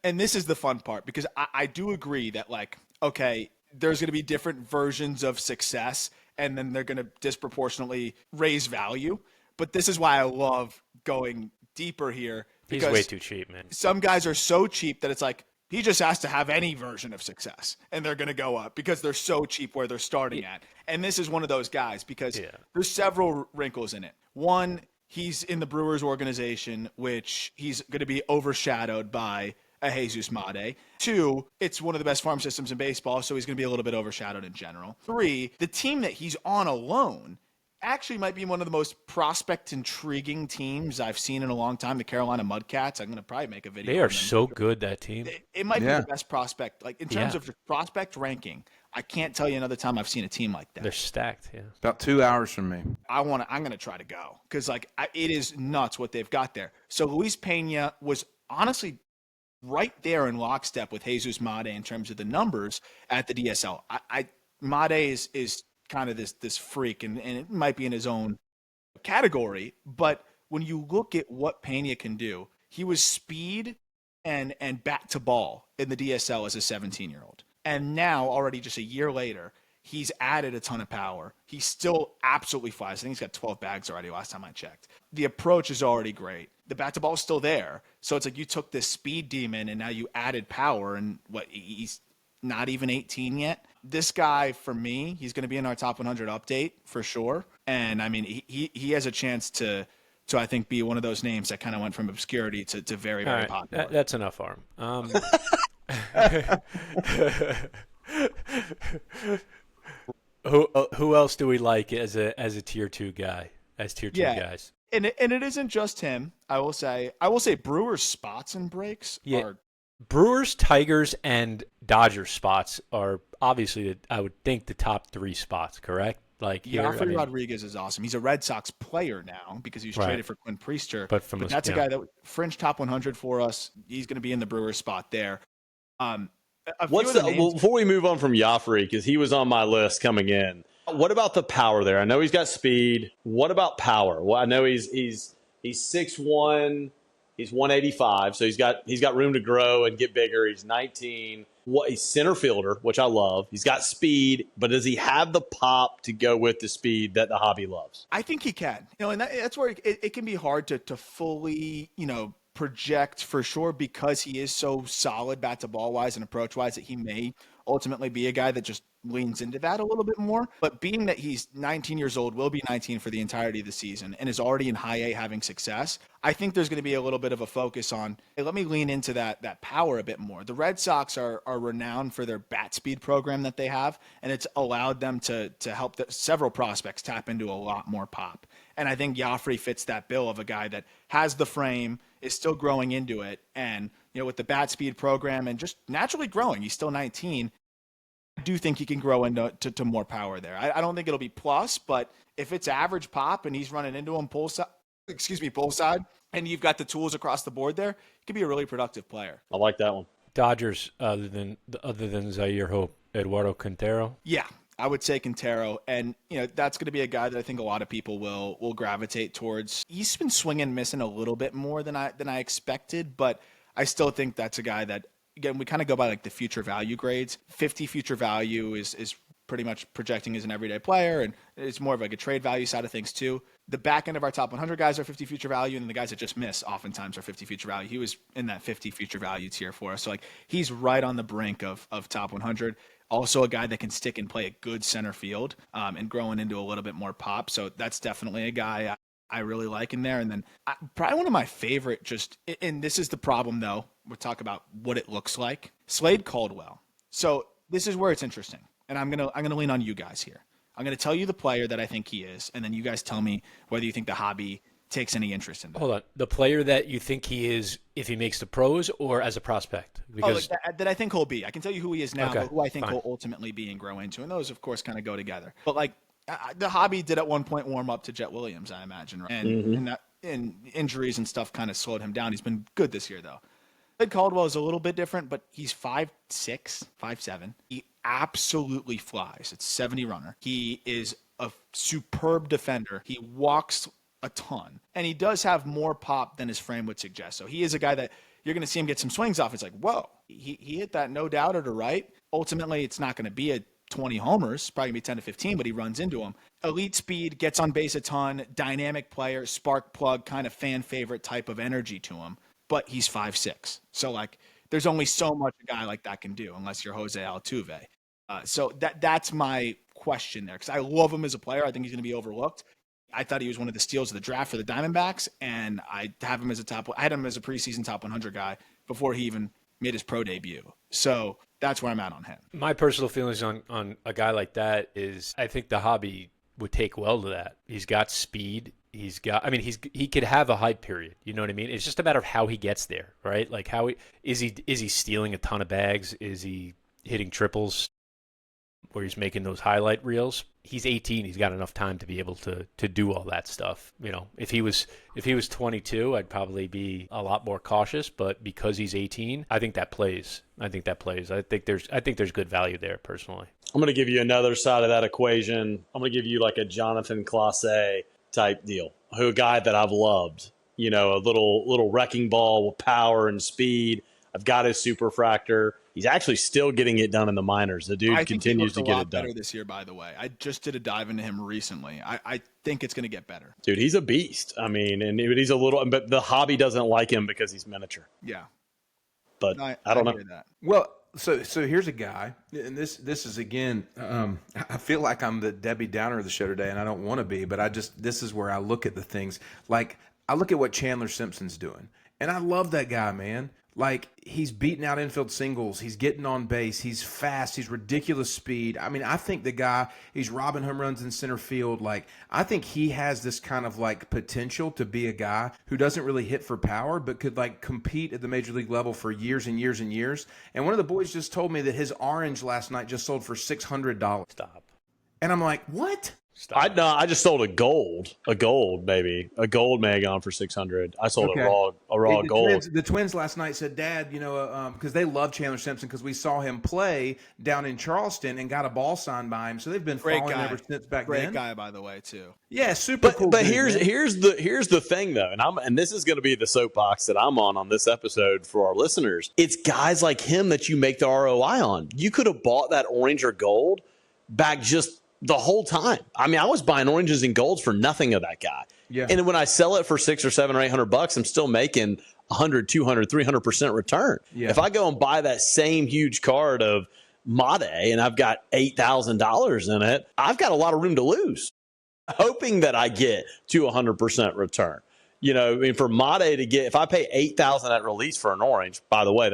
And this is the fun part because I do agree that, like, okay, there's going to be different versions of success and then they're going to disproportionately raise value. But this is why I love going deeper here. He's way too cheap, man. Some guys are so cheap that it's like he just has to have any version of success and they're going to go up because they're so cheap where they're starting at. And this is one of those guys because there's several wrinkles in it. One, he's in the Brewers organization, which he's going to be overshadowed by a Jesus Made. Two, it's one of the best farm systems in baseball, so he's going to be a little bit overshadowed in general. Three, the team that he's on alone actually might be one of the most prospect intriguing teams I've seen in a long time, the Carolina Mudcats. I'm going to probably make a video. They are so good, that team. It might be the best prospect. Like, in terms of prospect ranking, I can't tell you another time I've seen a team like that. They're stacked, About 2 hours from me. I'm going to try to go because, like, it is nuts what they've got there. So Luis Pena was honestly right there in lockstep with Jesus Made in terms of the numbers at the DSL. Made is kind of this freak, and it might be in his own category, but when you look at what Pena can do, he was speed and bat to ball in the DSL as a 17-year-old. And now, already just a year later, he's added a ton of power. He still absolutely flies. I think he's got 12 bags already last time I checked. The approach is already great. The bat to ball is still there. So it's like you took this speed demon and now you added power, and he's not even 18 yet. This guy, for me, he's going to be in our top 100 update for sure. And I mean, he has a chance to I think be one of those names that kind of went from obscurity to very, very popular. That's enough, Arm. Who else do we like as a tier 2 guy? As tier 2 guys. And it isn't just him. I will say Brewers spots and breaks are Brewers, Tigers, and Dodgers spots are obviously, I would think, the top 3 spots, correct? Like Joffrey Rodriguez is awesome. He's a Red Sox player now because he was traded for Quinn Priester. But that's a guy that fringe top 100 for us. He's going to be in the Brewers spot there. Before we move on from Joffrey, because he was on my list coming in, what about the power there? I know he's got speed. What about power? Well, I know he's 6'1", he's 185, so he's got room to grow and get bigger. He's 19. He's center fielder, which I love. He's got speed, but does he have the pop to go with the speed that the hobby loves? I think he can. And that's where it can be hard to fully, project for sure, because he is so solid bat to ball wise and approach wise that he may ultimately be a guy that just leans into that a little bit more. But being that he's 19 years old, will be 19 for the entirety of the season, and is already in high A having success, I think there's going to be a little bit of a focus on, hey, let me lean into that power a bit more. The Red Sox are renowned for their bat speed program that they have, and it's allowed them to help several prospects tap into a lot more pop. And I think Joffrey fits that bill of a guy that has the frame, is still growing into it, and with the bat speed program and just naturally growing, he's still 19. I do think he can grow into more power there. I don't think it'll be plus, but if it's average pop and he's running into him pull side, and you've got the tools across the board there, he could be a really productive player. I like that one. Dodgers, other than Zaire Hope, Eduardo Quintero. Yeah, I would say Quintero, and that's going to be a guy that I think a lot of people will gravitate towards. He's been swinging and missing a little bit more than I expected, but I still think that's a guy that, again, we kind of go by like the future value grades. 50 future value is pretty much projecting as an everyday player, and it's more of like a trade value side of things too. The back end of our top 100 guys are 50 future value, and the guys that just miss oftentimes are 50 future value. He was in that 50 future value tier for us. So like he's right on the brink of top 100. Also a guy that can stick and play a good center field and growing into a little bit more pop. So that's definitely a guy I really like in there. And then probably one of my favorite, and this is the problem though, we'll talk about what it looks like, Slade Caldwell. So this is where it's interesting. And I'm gonna lean on you guys here. I'm gonna tell you the player that I think he is, and then you guys tell me whether you think the hobby takes any interest in that. Hold on. The player that you think he is if he makes the pros or as a prospect? Because That I think he'll be. I can tell you who he is now, Okay, but who I think fine. he'll ultimately be and grow into. And those, of course, kind of go together. But like the hobby did at one point warm up to Jet Williams, I imagine. Right? And injuries and stuff kind of slowed him down. He's been good this year, though. Ed Caldwell is a little bit different, but he's 5'6", 5'7". He absolutely flies. It's 70 runner. He is a superb defender. He walks a ton, and he does have more pop than his frame would suggest. So he is a guy that you're going to see him get some swings off. It's like, whoa, he hit that no doubter to right. Ultimately, it's not going to be a 20 homers, it's probably going to be 10 to 15, but he runs into them. Elite speed, gets on base a ton, dynamic player, spark plug, kind of fan favorite type of energy to him. But he's 5'6". So, like, there's only so much a guy like that can do unless you're Jose Altuve. So that's my question there, because I love him as a player. I think he's going to be overlooked. I thought he was one of the steals of the draft for the Diamondbacks, and I had him as a preseason top 100 guy before he even made his pro debut. So that's where I'm at on him. My personal feelings on a guy like that is I think the hobby would take well to that. He's got speed. He could have a hype period. You know what I mean? It's just a matter of how he gets there, right? Like is he stealing a ton of bags? Is he hitting triples where he's making those highlight reels? He's 18. He's got enough time to be able to do all that stuff. You know, if he was 22, I'd probably be a lot more cautious. But because he's 18, I think that plays. I think there's good value there personally. I'm going to give you another side of that equation. I'm going to give you like a Jonathan Clase type deal, a guy that I've loved. You know, a little wrecking ball with power and speed. I've got his superfractor. He's actually still getting it done in the minors. The dude continues to get it done. Better this year, by the way. I just did a dive into him recently. I think it's going to get better. Dude, he's a beast. I mean, but the hobby doesn't like him because he's miniature. Yeah. But I don't know. That. Well, so here's a guy, and this is again, I feel like I'm the Debbie Downer of the show today, and I don't want to be, but this is where I look at the things. Like, I look at what Chandler Simpson's doing, and I love that guy, man. Like, he's beating out infield singles. He's getting on base. He's fast. He's ridiculous speed. I mean, I think the guy, he's robbing home runs in center field. Like, I think he has this kind of, like, potential to be a guy who doesn't really hit for power, but could, like, compete at the major league level for years and years and years. And one of the boys just told me that his orange last night just sold for $600. Stop. And I'm like, what? I just sold a gold maybe. A gold may have gone for $600. I sold a raw gold. The twins last night said, Dad, because they love Chandler Simpson because we saw him play down in Charleston and got a ball signed by him. So they've been following him ever since back then. Great guy, by the way, too. Yeah, super cool. But here's the thing though, and this is going to be the soapbox that I'm on this episode for our listeners. It's guys like him that you make the ROI on. You could have bought that orange or gold back just the whole time. I mean, I was buying oranges and golds for nothing of that guy. Yeah. And when I sell it for $600 or $700 or $800, I'm still making 100, 200, 300% return. Yeah. If I go and buy that same huge card of Made and I've got $8,000 in it, I've got a lot of room to lose, hoping that I get to 100% return. You know, I mean, for Made to get, if I pay $8,000 at release for an orange, by the way,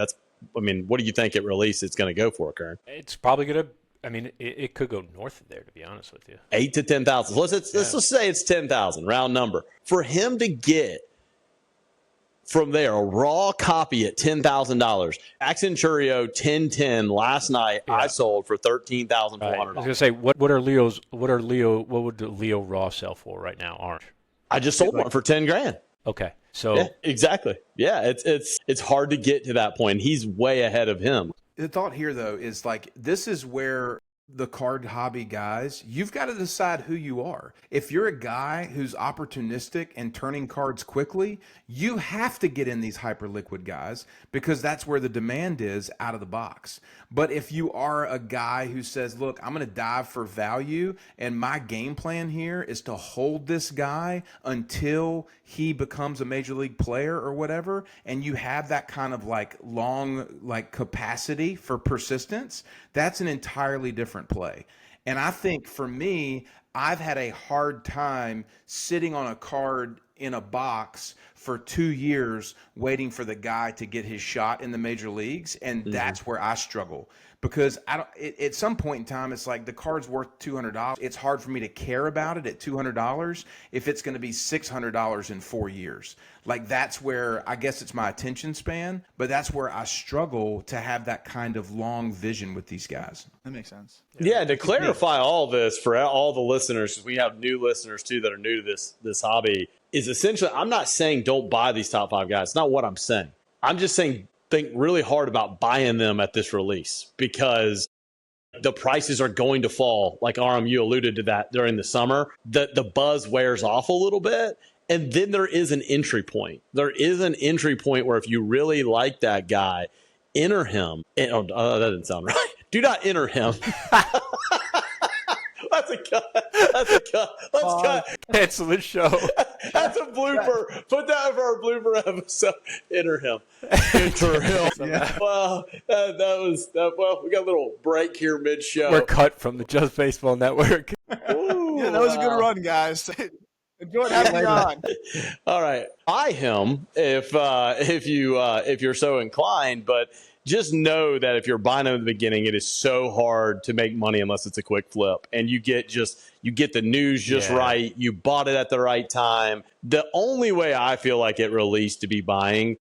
what do you think at release it's going to go for, Kern? It's probably going to. I mean, it could go north of there, to be honest with you. 8 to 10,000. Let's just say it's 10,000, round number. For him to get from there a raw copy at $10,000. Accent Churio 1010 last night. Yeah. I sold for $13,400. Right. I was gonna say what would the Leo raw sell for right now? Orange. I just sold one for $10,000. Okay, so yeah, exactly. Yeah, it's hard to get to that point. He's way ahead of him. The thought here, though, is like this is where the card hobby guys, you've got to decide who you are. If you're a guy who's opportunistic and turning cards quickly, you have to get in these hyperliquid guys because that's where the demand is out of the box. But if you are a guy who says, look, I'm going to dive for value and my game plan here is to hold this guy until he becomes a major league player or whatever, and you have that kind of like long like capacity for persistence, that's an entirely different play. And I think for me, I've had a hard time sitting on a card in a box for 2 years waiting for the guy to get his shot in the major leagues, and that's where I struggle. because I don't. At some point in time, it's like the card's worth $200. It's hard for me to care about it at $200 if it's going to be $600 in 4 years. Like that's where I guess it's my attention span, but that's where I struggle to have that kind of long vision with these guys. That makes sense. Yeah, to clarify all this for all the listeners, because we have new listeners too that are new to this hobby, is essentially I'm not saying don't buy these top 5 guys. It's not what I'm saying. I'm just saying think really hard about buying them at this release because the prices are going to fall. Like Aram, you alluded to that during the summer. The buzz wears off a little bit. And then there is an entry point. There is an entry point where if you really like that guy, enter him. That didn't sound right. Do not enter him. That's a cut. That's a cut. Let's cut. Cancel the show. That's a blooper. Put that for our blooper episode. Enter him. Enter him. Yeah. Well, well, we got a little break here mid-show. We're cut from the Just Baseball Network. Ooh, Yeah, that was a good run, guys. Enjoyed having you on. All right, buy him if you're so inclined, but just know that if you're buying him at the beginning, it is so hard to make money unless it's a quick flip, and you get the news just right. You bought it at the right time. The only way I feel like it released to be buying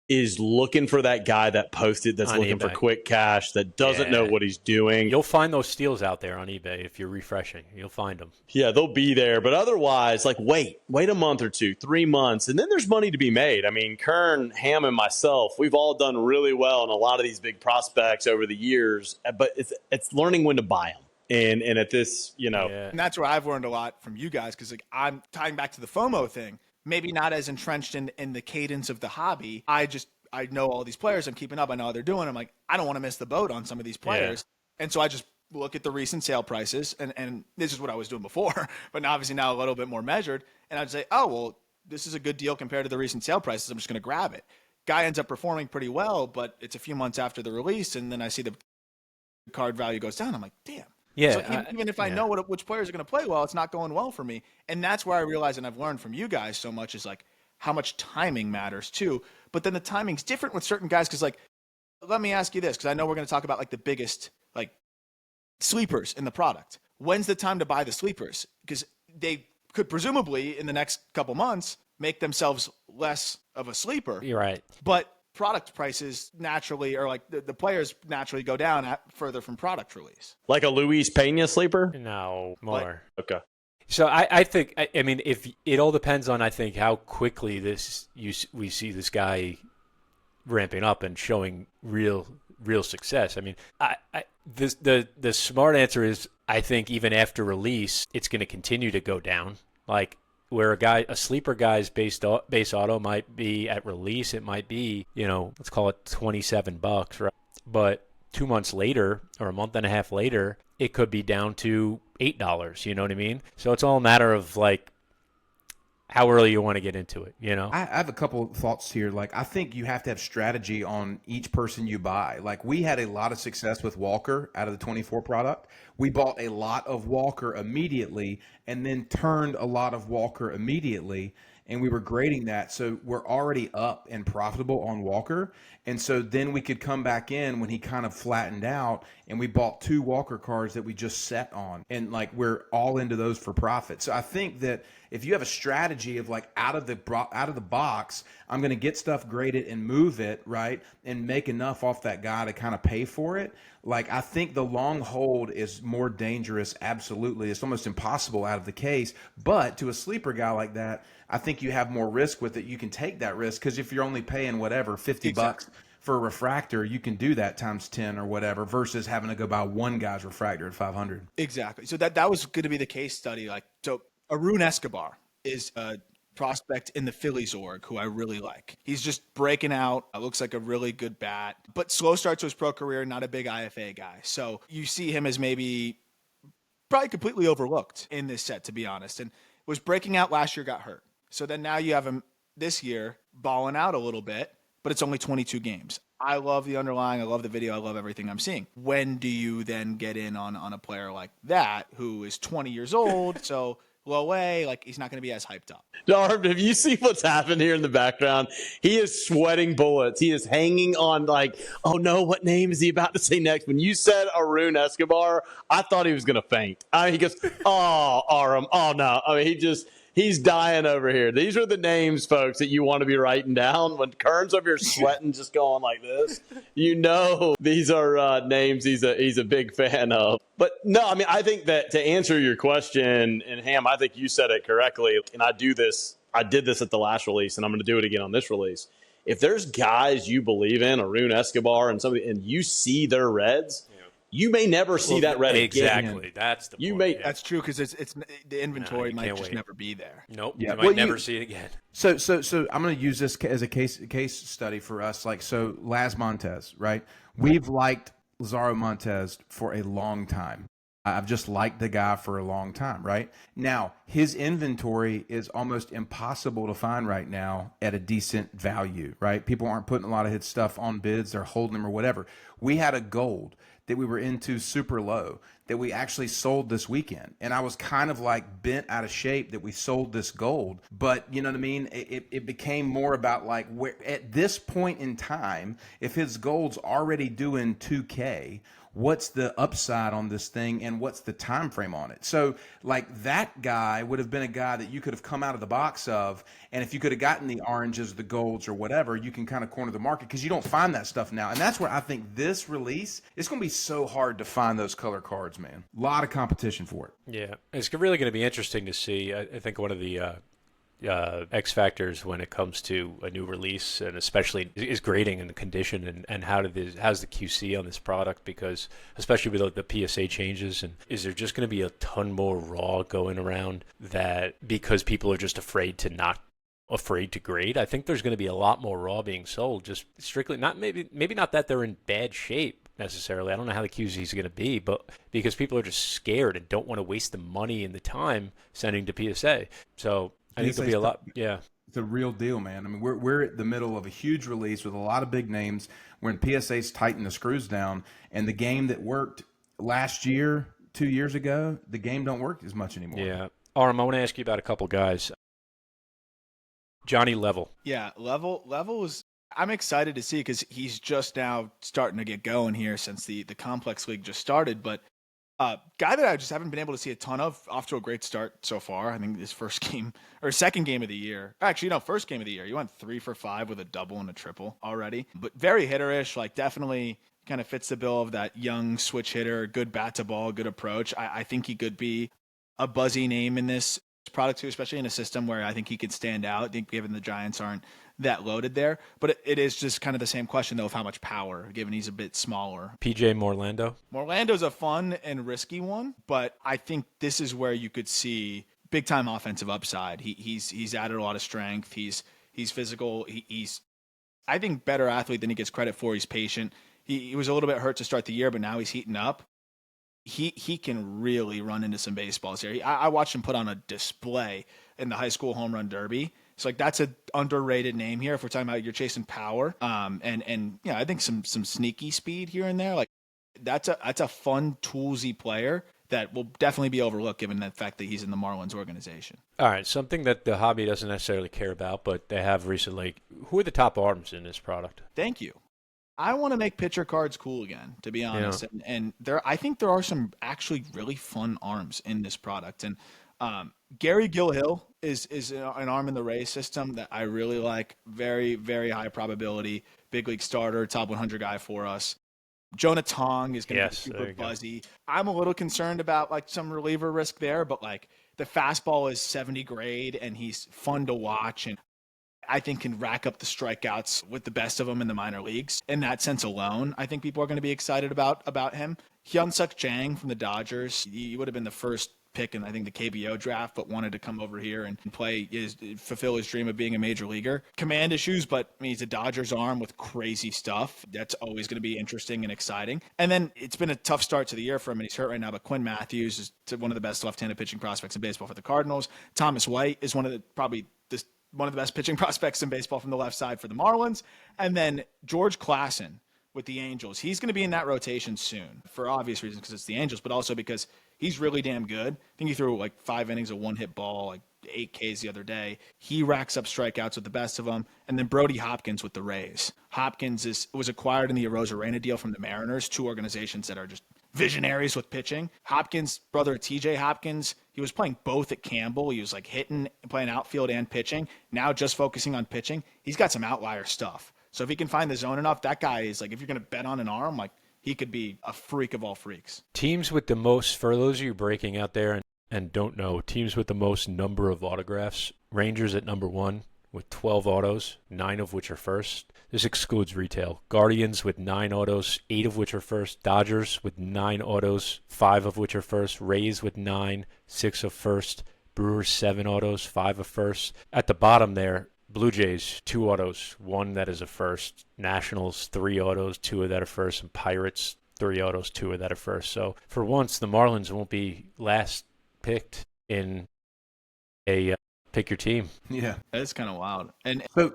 is looking for that guy that posted that's on looking eBay for quick cash, that doesn't know what he's doing. You'll find those steals out there on eBay if you're refreshing. You'll find them. Yeah, they'll be there. But otherwise, like, wait a month or 2, 3 months, and then there's money to be made. I mean, Kern, Hamm, and myself, we've all done really well on a lot of these big prospects over the years, but it's learning when to buy them. And at this, And that's where I've learned a lot from you guys because like I'm tying back to the FOMO thing. Maybe not as entrenched in the cadence of the hobby. I know all these players. I'm keeping up. I know how they're doing. I'm like, I don't want to miss the boat on some of these players. Yeah. And so I just look at the recent sale prices. And this is what I was doing before, but now obviously now a little bit more measured. And I'd say, oh, well, this is a good deal compared to the recent sale prices. I'm just going to grab it. Guy ends up performing pretty well, but it's a few months after the release. And then I see the card value goes down. I'm like, damn. Yeah. So even if I know which players are going to play well, it's not going well for me. And that's where I realize, and I've learned from you guys so much, is like how much timing matters too. But then the timing's different with certain guys because, like, let me ask you this, because I know we're going to talk about like the biggest like sleepers in the product. When's the time to buy the sleepers? Because they could presumably in the next couple months make themselves less of a sleeper. You're right. But product prices naturally, or like the players naturally go down further from product release. Like a Luis Pena sleeper? No, more. Okay. So I think, I mean, if it all depends on, I think, how quickly we see this guy ramping up and showing real success. I mean, the smart answer is, I think even after release, it's going to continue to go down. Like, where a sleeper guy's base auto might be at release, it might be, let's call it $27, right? But 2 months later or a month and a half later, it could be down to $8. You know what I mean? So it's all a matter of like how early you want to get into it. I have a couple of thoughts here. Like, I think you have to have strategy on each person you buy. Like, we had a lot of success with Walker out of the 24 product. We bought a lot of Walker immediately and then turned a lot of Walker immediately, and we were grading that. So we're already up and profitable on Walker. And so then we could come back in when he kind of flattened out, and we bought 2 Walker cards that we just set on. And like, we're all into those for profit. So I think that if you have a strategy of like out of the box, I'm going to get stuff graded and move it, right, and make enough off that guy to kind of pay for it. Like, I think the long hold is more dangerous. Absolutely. It's almost impossible out of the case. But to a sleeper guy like that, I think you have more risk with it. You can take that risk because if you're only paying whatever, $50 for a refractor, you can do that times 10 or whatever versus having to go buy one guy's refractor at 500. Exactly. So that was going to be the case study. Like, so Arun Escobar is a prospect in the Phillies org who I really like. He's just breaking out. Looks like a really good bat, but slow start to his pro career, not a big IFA guy. So you see him as maybe probably completely overlooked in this set, to be honest, and was breaking out last year, got hurt. So then now you have him this year balling out a little bit, but it's only 22 games. I love the underlying. I love the video. I love everything I'm seeing. When do you then get in on a player like that who is 20 years old? So low A, like he's not going to be as hyped up. Darb, have you seen what's happened here in the background? He is sweating bullets. He is hanging on like, oh no, what name is he about to say next? When you said Arun Escobar, I thought he was going to faint. He goes, oh, Aram, oh no. I mean, he's dying over here. These are the names, folks, that you want to be writing down. When Kern's over here sweating, just going like this, you know these are names he's a big fan of. But no, I mean, I think that to answer your question, and Ham, I think you said it correctly, and I did this at the last release, and I'm going to do it again on this release. If there's guys you believe in, Arun Escobar and somebody, and you see their Reds, you may never see that red exactly. again. That's the you point. May. Yeah. That's true because it's the inventory might just wait. never be there. Nope. Yeah. You might never see it again. So I'm going to use this as a case study for us. Like, so Laz Montez, right? We've liked Lazaro Montez for a long time. I've just liked the guy for a long time, right? Now, his inventory is almost impossible to find right now at a decent value, right? People aren't putting a lot of his stuff on bids. They're holding him or whatever. We had a gold that we were into super low that we actually sold this weekend. And I was kind of like bent out of shape that we sold this gold. But you know what I mean? It became more about like where at this point in time, if his gold's already doing 2K, what's the upside on this thing and what's the time frame on it? So like that guy would have been a guy that you could have come out of the box of, and if you could have gotten the oranges, the golds or whatever, you can kind of corner the market because you don't find that stuff now. And that's where I think this release, it's going to be so hard to find those color cards, man. A lot of competition for it. Yeah, it's really going to be interesting to see. I think one of the X factors when it comes to a new release, and especially is grading and the condition, and how's the QC on this product, because especially with the PSA changes, and is there just going to be a ton more raw going around that because people are just afraid to grade? I think there's going to be a lot more raw being sold, just strictly maybe not that they're in bad shape necessarily. I don't know how the QC is going to be, but because people are just scared and don't want to waste the money and the time sending to PSA. So I think there'll be a lot. Yeah. It's a real deal, man. I mean, we're at the middle of a huge release with a lot of big names when PSA's tighten the screws down, and the game that worked last year, 2 years ago, the game don't work as much anymore. Yeah. Aram, I want to ask you about a couple guys. Johnny Level. Yeah, Level is. I'm excited to see because he's just now starting to get going here since the Complex League just started. But guy that I just haven't been able to see a ton of, off to a great start so far. I think his second game of the year. Actually, no, first game of the year. He went 3 for 5 with a double and a triple already. But very hitterish, like definitely kind of fits the bill of that young switch hitter, good bat to ball, good approach. I think he could be a buzzy name in this product too, especially in a system where I think he could stand out. I think given the Giants aren't that loaded there, but it is just kind of the same question though of how much power, given he's a bit smaller. PJ Morlando. Morlando's a fun and risky one, but I think this is where you could see big time offensive upside. He's added a lot of strength. He's physical. He's I think better athlete than he gets credit for. He's patient. He was a little bit hurt to start the year, but now he's heating up. He can really run into some baseballs here. I watched him put on a display in the high school home run derby. So like that's an underrated name here if we're talking about you're chasing power. And yeah, I think some sneaky speed here and there. Like that's a fun toolsy player that will definitely be overlooked given the fact that he's in the Marlins organization. All right, something that the hobby doesn't necessarily care about, but they have recently. Who are the top arms in this product? Thank you. I want to make pitcher cards cool again, to be honest. Yeah. And I think there are some actually really fun arms in this product. And Gary Gilhill is an arm in the Rays system that I really like. Very, very high probability. Big league starter, top 100 guy for us. Jonah Tong is going to be super buzzy. I'm a little concerned about like some reliever risk there, but like the fastball is 70 grade and he's fun to watch. And I think can rack up the strikeouts with the best of them in the minor leagues. In that sense alone, I think people are going to be excited about him. Hyun-Suk Jang from the Dodgers. He would have been the first pick in, I think, the KBO draft, but wanted to come over here and fulfill his dream of being a major leaguer. Command issues, but I mean, he's a Dodgers arm with crazy stuff. That's always going to be interesting and exciting. And then it's been a tough start to the year for him, and he's hurt right now, but Quinn Matthews is one of the best left-handed pitching prospects in baseball for the Cardinals. Thomas White is one of the best pitching prospects in baseball from the left side for the Marlins. And then George Klassen with the Angels. He's going to be in that rotation soon for obvious reasons because it's the Angels, but also because He's really damn good. I think he threw like 5 innings of one-hit ball, like 8 Ks the other day. He racks up strikeouts with the best of them. And then Brody Hopkins with the Rays. Hopkins was acquired in the Arozarena deal from the Mariners, two organizations that are just visionaries with pitching. Hopkins, brother TJ Hopkins, he was playing both at Campbell. He was like hitting, playing outfield and pitching. Now just focusing on pitching. He's got some outlier stuff. So if he can find the zone enough, that guy is like, if you're going to bet on an arm, like he could be a freak of all freaks. Teams with the most, for those of you breaking out there and don't know, teams with the most number of autographs, Rangers at number 1 with 12 autos, 9 of which are first. This excludes retail. Guardians with 9 autos, 8 of which are first. Dodgers with 9 autos, 5 of which are first. Rays with 9, 6 of first. Brewers 7 autos, 5 of first. At the bottom there, Blue Jays 2 autos, 1 that is a first. Nationals 3 autos, 2 of that are first. And Pirates 3 autos, 2 of that are first. So for once, the Marlins won't be last picked in a pick your team. Yeah, that's kind of wild. And so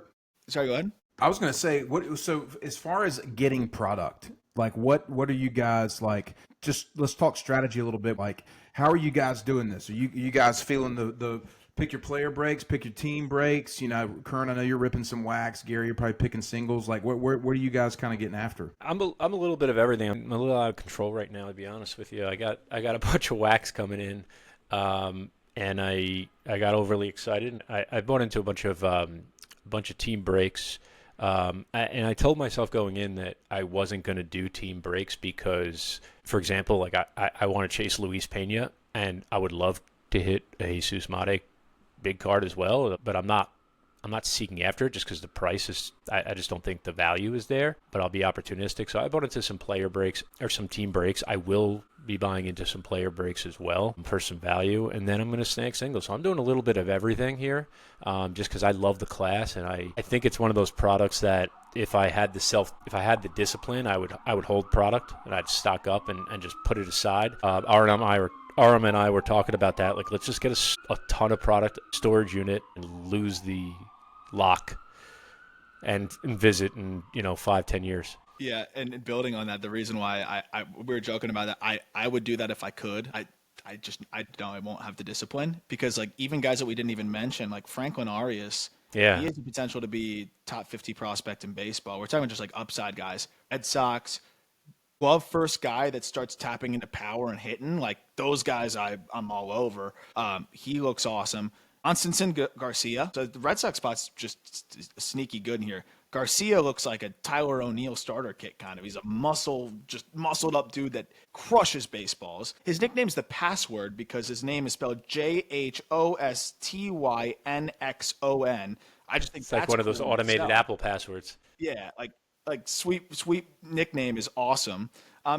sorry, go ahead. I was going to say, so as far as getting product, like what are you guys like? Just let's talk strategy a little bit. Like, how are you guys doing this? Are you guys feeling the pick your player breaks, pick your team breaks? You know, Kern, I know you're ripping some wax. Gary, you're probably picking singles. Like, where are you guys kind of getting after? I'm a little bit of everything. I'm a little out of control right now, to be honest with you. I got a bunch of wax coming in, and I got overly excited. I bought into a bunch of team breaks. And I told myself going in that I wasn't going to do team breaks because, for example, like I want to chase Luis Pena, and I would love to hit a Jesus Mate big card as well, but I'm not seeking after it just because the price is, I just don't think the value is there, but I'll be opportunistic. So I bought into some player breaks or some team breaks. I will be buying into some player breaks as well for some value, and then I'm going to snag singles. So I'm doing a little bit of everything here, just because I love the class, and I think it's one of those products that if I had the discipline, I would hold product and I'd stock up and just put it aside. Aram and I were talking about that. Like, let's just get a ton of product storage unit and lose the lock and visit in 5-10 years. Yeah, and building on that, the reason why we were joking about that, I would do that if I could. I won't have the discipline because like even guys that we didn't even mention, like Franklin Arias, yeah, he has the potential to be top 50 prospect in baseball. We're talking just like upside guys. Red Sox, glove first guy that starts tapping into power and hitting, like those guys I'm all over. He looks awesome. Constantine Garcia. So the Red Sox spot's just sneaky good in here. Garcia looks like a Tyler O'Neill starter kit kind of. He's a muscled up dude that crushes baseballs. His nickname's the Password because his name is spelled JHOSTYNXON. I just think it's like one of those automated Apple passwords. Yeah, like sweet nickname is awesome.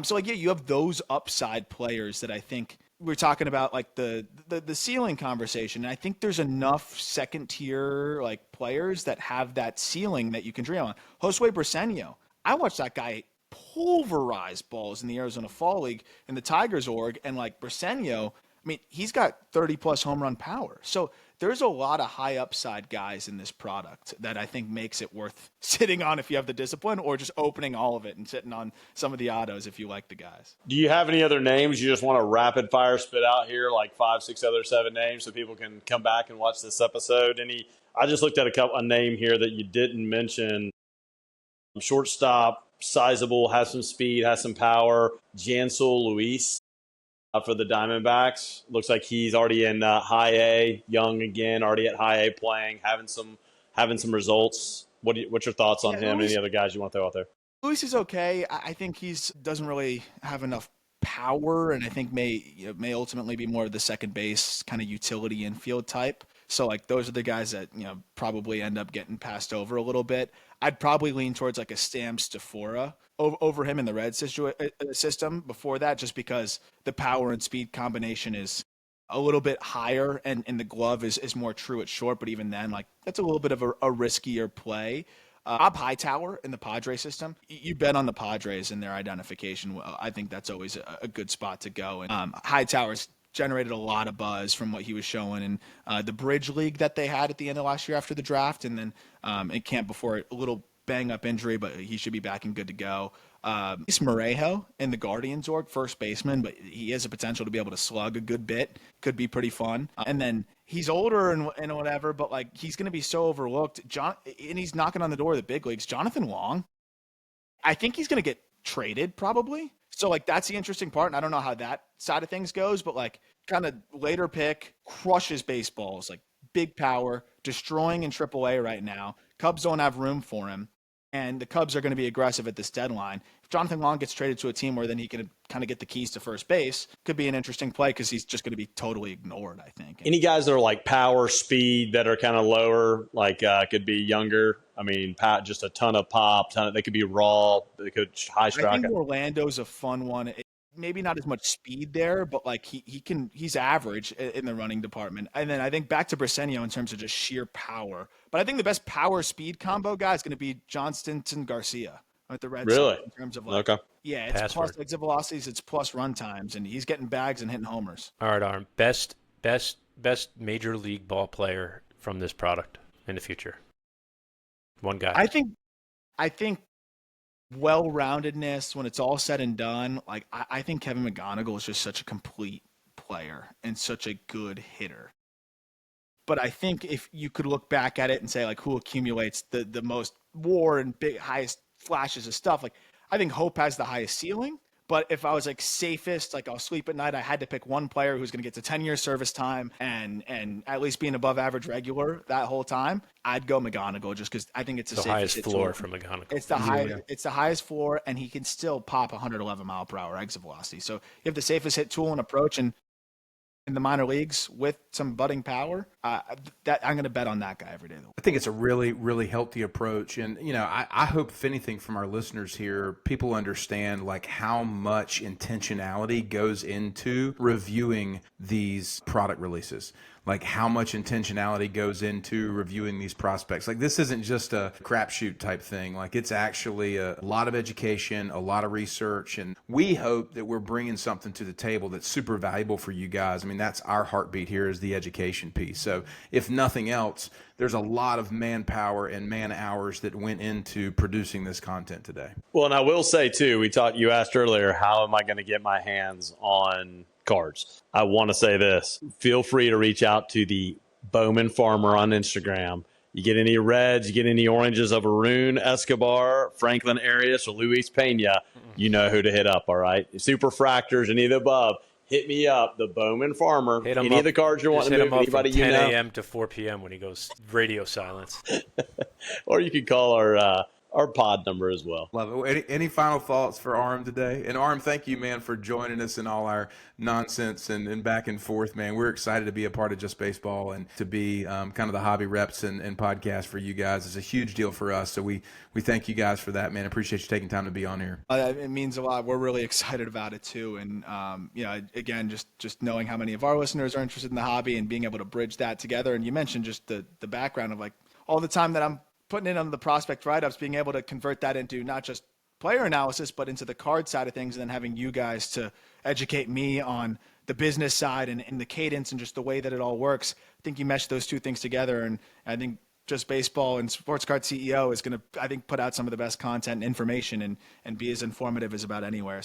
So like, yeah, you have those upside players that I think we're talking about, like the ceiling conversation. And I think there's enough second tier like players that have that ceiling that you can dream on. Josue Briseño, I watched that guy pulverize balls in the Arizona Fall League in the Tigers org, and like Briseño, I mean, he's got 30 plus home run power. So there's a lot of high upside guys in this product that I think makes it worth sitting on if you have the discipline, or just opening all of it and sitting on some of the autos if you like the guys. Do you have any other names you just want to rapid fire spit out here, like 5, 6 other 7 names so people can come back and watch this episode? I just looked at a name here that you didn't mention. Shortstop, sizable, has some speed, has some power. Jansel Luis. For the Diamondbacks, looks like he's already in high A, young again, already at high A playing, having some results. What's your thoughts on him? Any other guys you want to throw out there? Luis is okay. I think doesn't really have enough power, and I think may ultimately be more of the second base kind of utility infield type. So like those are the guys that probably end up getting passed over a little bit. I'd probably lean towards like a Stam Stafora over him in the red system before that, just because the power and speed combination is a little bit higher, and the glove is more true at short. But even then, like that's a little bit of a riskier play. Bob Hightower in the Padres system. You bet on the Padres and their identification. I think that's always a good spot to go. And Hightower's generated a lot of buzz from what he was showing in the Bridge League that they had at the end of last year after the draft, and then in camp before a little bang-up injury, but he should be back and good to go. He's Morejo in the Guardians org, first baseman, but he has a potential to be able to slug a good bit. Could be pretty fun. And then he's older and whatever, but like he's going to be so overlooked. And he's knocking on the door of the big leagues. Jonathan Long, I think he's going to get traded probably. So like that's the interesting part. And I don't know how that side of things goes, but like kind of later pick, crushes baseballs, like big power, destroying in AAA right now. Cubs don't have room for him. And the Cubs are going to be aggressive at this deadline. If Jonathan Long gets traded to a team where then he can kind of get the keys to first base, could be an interesting play because he's just going to be totally ignored, I think. Any guys that are like power, speed that are kind of lower, like could be younger. I mean, just a ton of pop. They could be raw. They could high strike. I think Orlando's a fun one. Maybe not as much speed there, but like he's average in the running department. And then I think back to Briseño in terms of just sheer power. But I think the best power speed combo guy is going to be Johnston Garcia with the Red Sox in terms of like, yeah, it's Password. plus exit velocities, it's plus run times, and he's getting bags and hitting homers. All right, Aram. Best major league ball player from this product in the future. One guy. I think well-roundedness when it's all said and done, like I think Kevin McGonigal is just such a complete player and such a good hitter. But I think if you could look back at it and say like who accumulates the most WAR and highest flashes of stuff, like I think Hope has the highest ceiling. But if I was like safest, like I'll sleep at night, I had to pick one player who's going to get to 10-year service time and at least be an above average regular that whole time, I'd go McGonigal just because I think it's the highest floor for McGonigal. It's the highest floor, and he can still pop 111 mile per hour exit velocity. So you have the safest hit tool and approach, and in the minor leagues with some budding power, that I'm going to bet on that guy every day. I think it's a really, really healthy approach. And, you know, I hope if anything from our listeners here, people understand like how much intentionality goes into reviewing these product releases. Like how much intentionality goes into reviewing these prospects. Like this isn't just a crapshoot type thing. Like it's actually a lot of education, a lot of research, and we hope that we're bringing something to the table that's super valuable for you guys. I mean, that's our heartbeat here is the education piece. So if nothing else, there's a lot of manpower and man hours that went into producing this content today. Well, and I will say too, you asked earlier, how am I going to get my hands on cards? I want to say this. Feel free to reach out to the Bowman Farmer on Instagram. You get any reds, you get any oranges of Arun, Escobar, Franklin Arias, or Luis Pena, you know who to hit up, all right? Super fractors, any of the above, hit me up, the Bowman Farmer. Any of the cards you want to move, anybody you know. 10 a.m. to 4 p.m. when he goes radio silence. Or you can call our pod number as well. Love it. Any final thoughts for Aram today? And Aram, thank you, man, for joining us in all our nonsense and back and forth, man. We're excited to be a part of Just Baseball and to be kind of the hobby reps and podcast for you guys. It's a huge deal for us. So we thank you guys for that, man. Appreciate you taking time to be on here. It means a lot. We're really excited about it too. And, again, just knowing how many of our listeners are interested in the hobby and being able to bridge that together. And you mentioned just the background of like all the time that I'm putting in on the prospect write-ups, being able to convert that into not just player analysis, but into the card side of things, and then having you guys to educate me on the business side and the cadence and just the way that it all works. I think you mesh those two things together, and I think Just Baseball and SportsCard CEO is going to, I think, put out some of the best content and information and be as informative as about anywhere.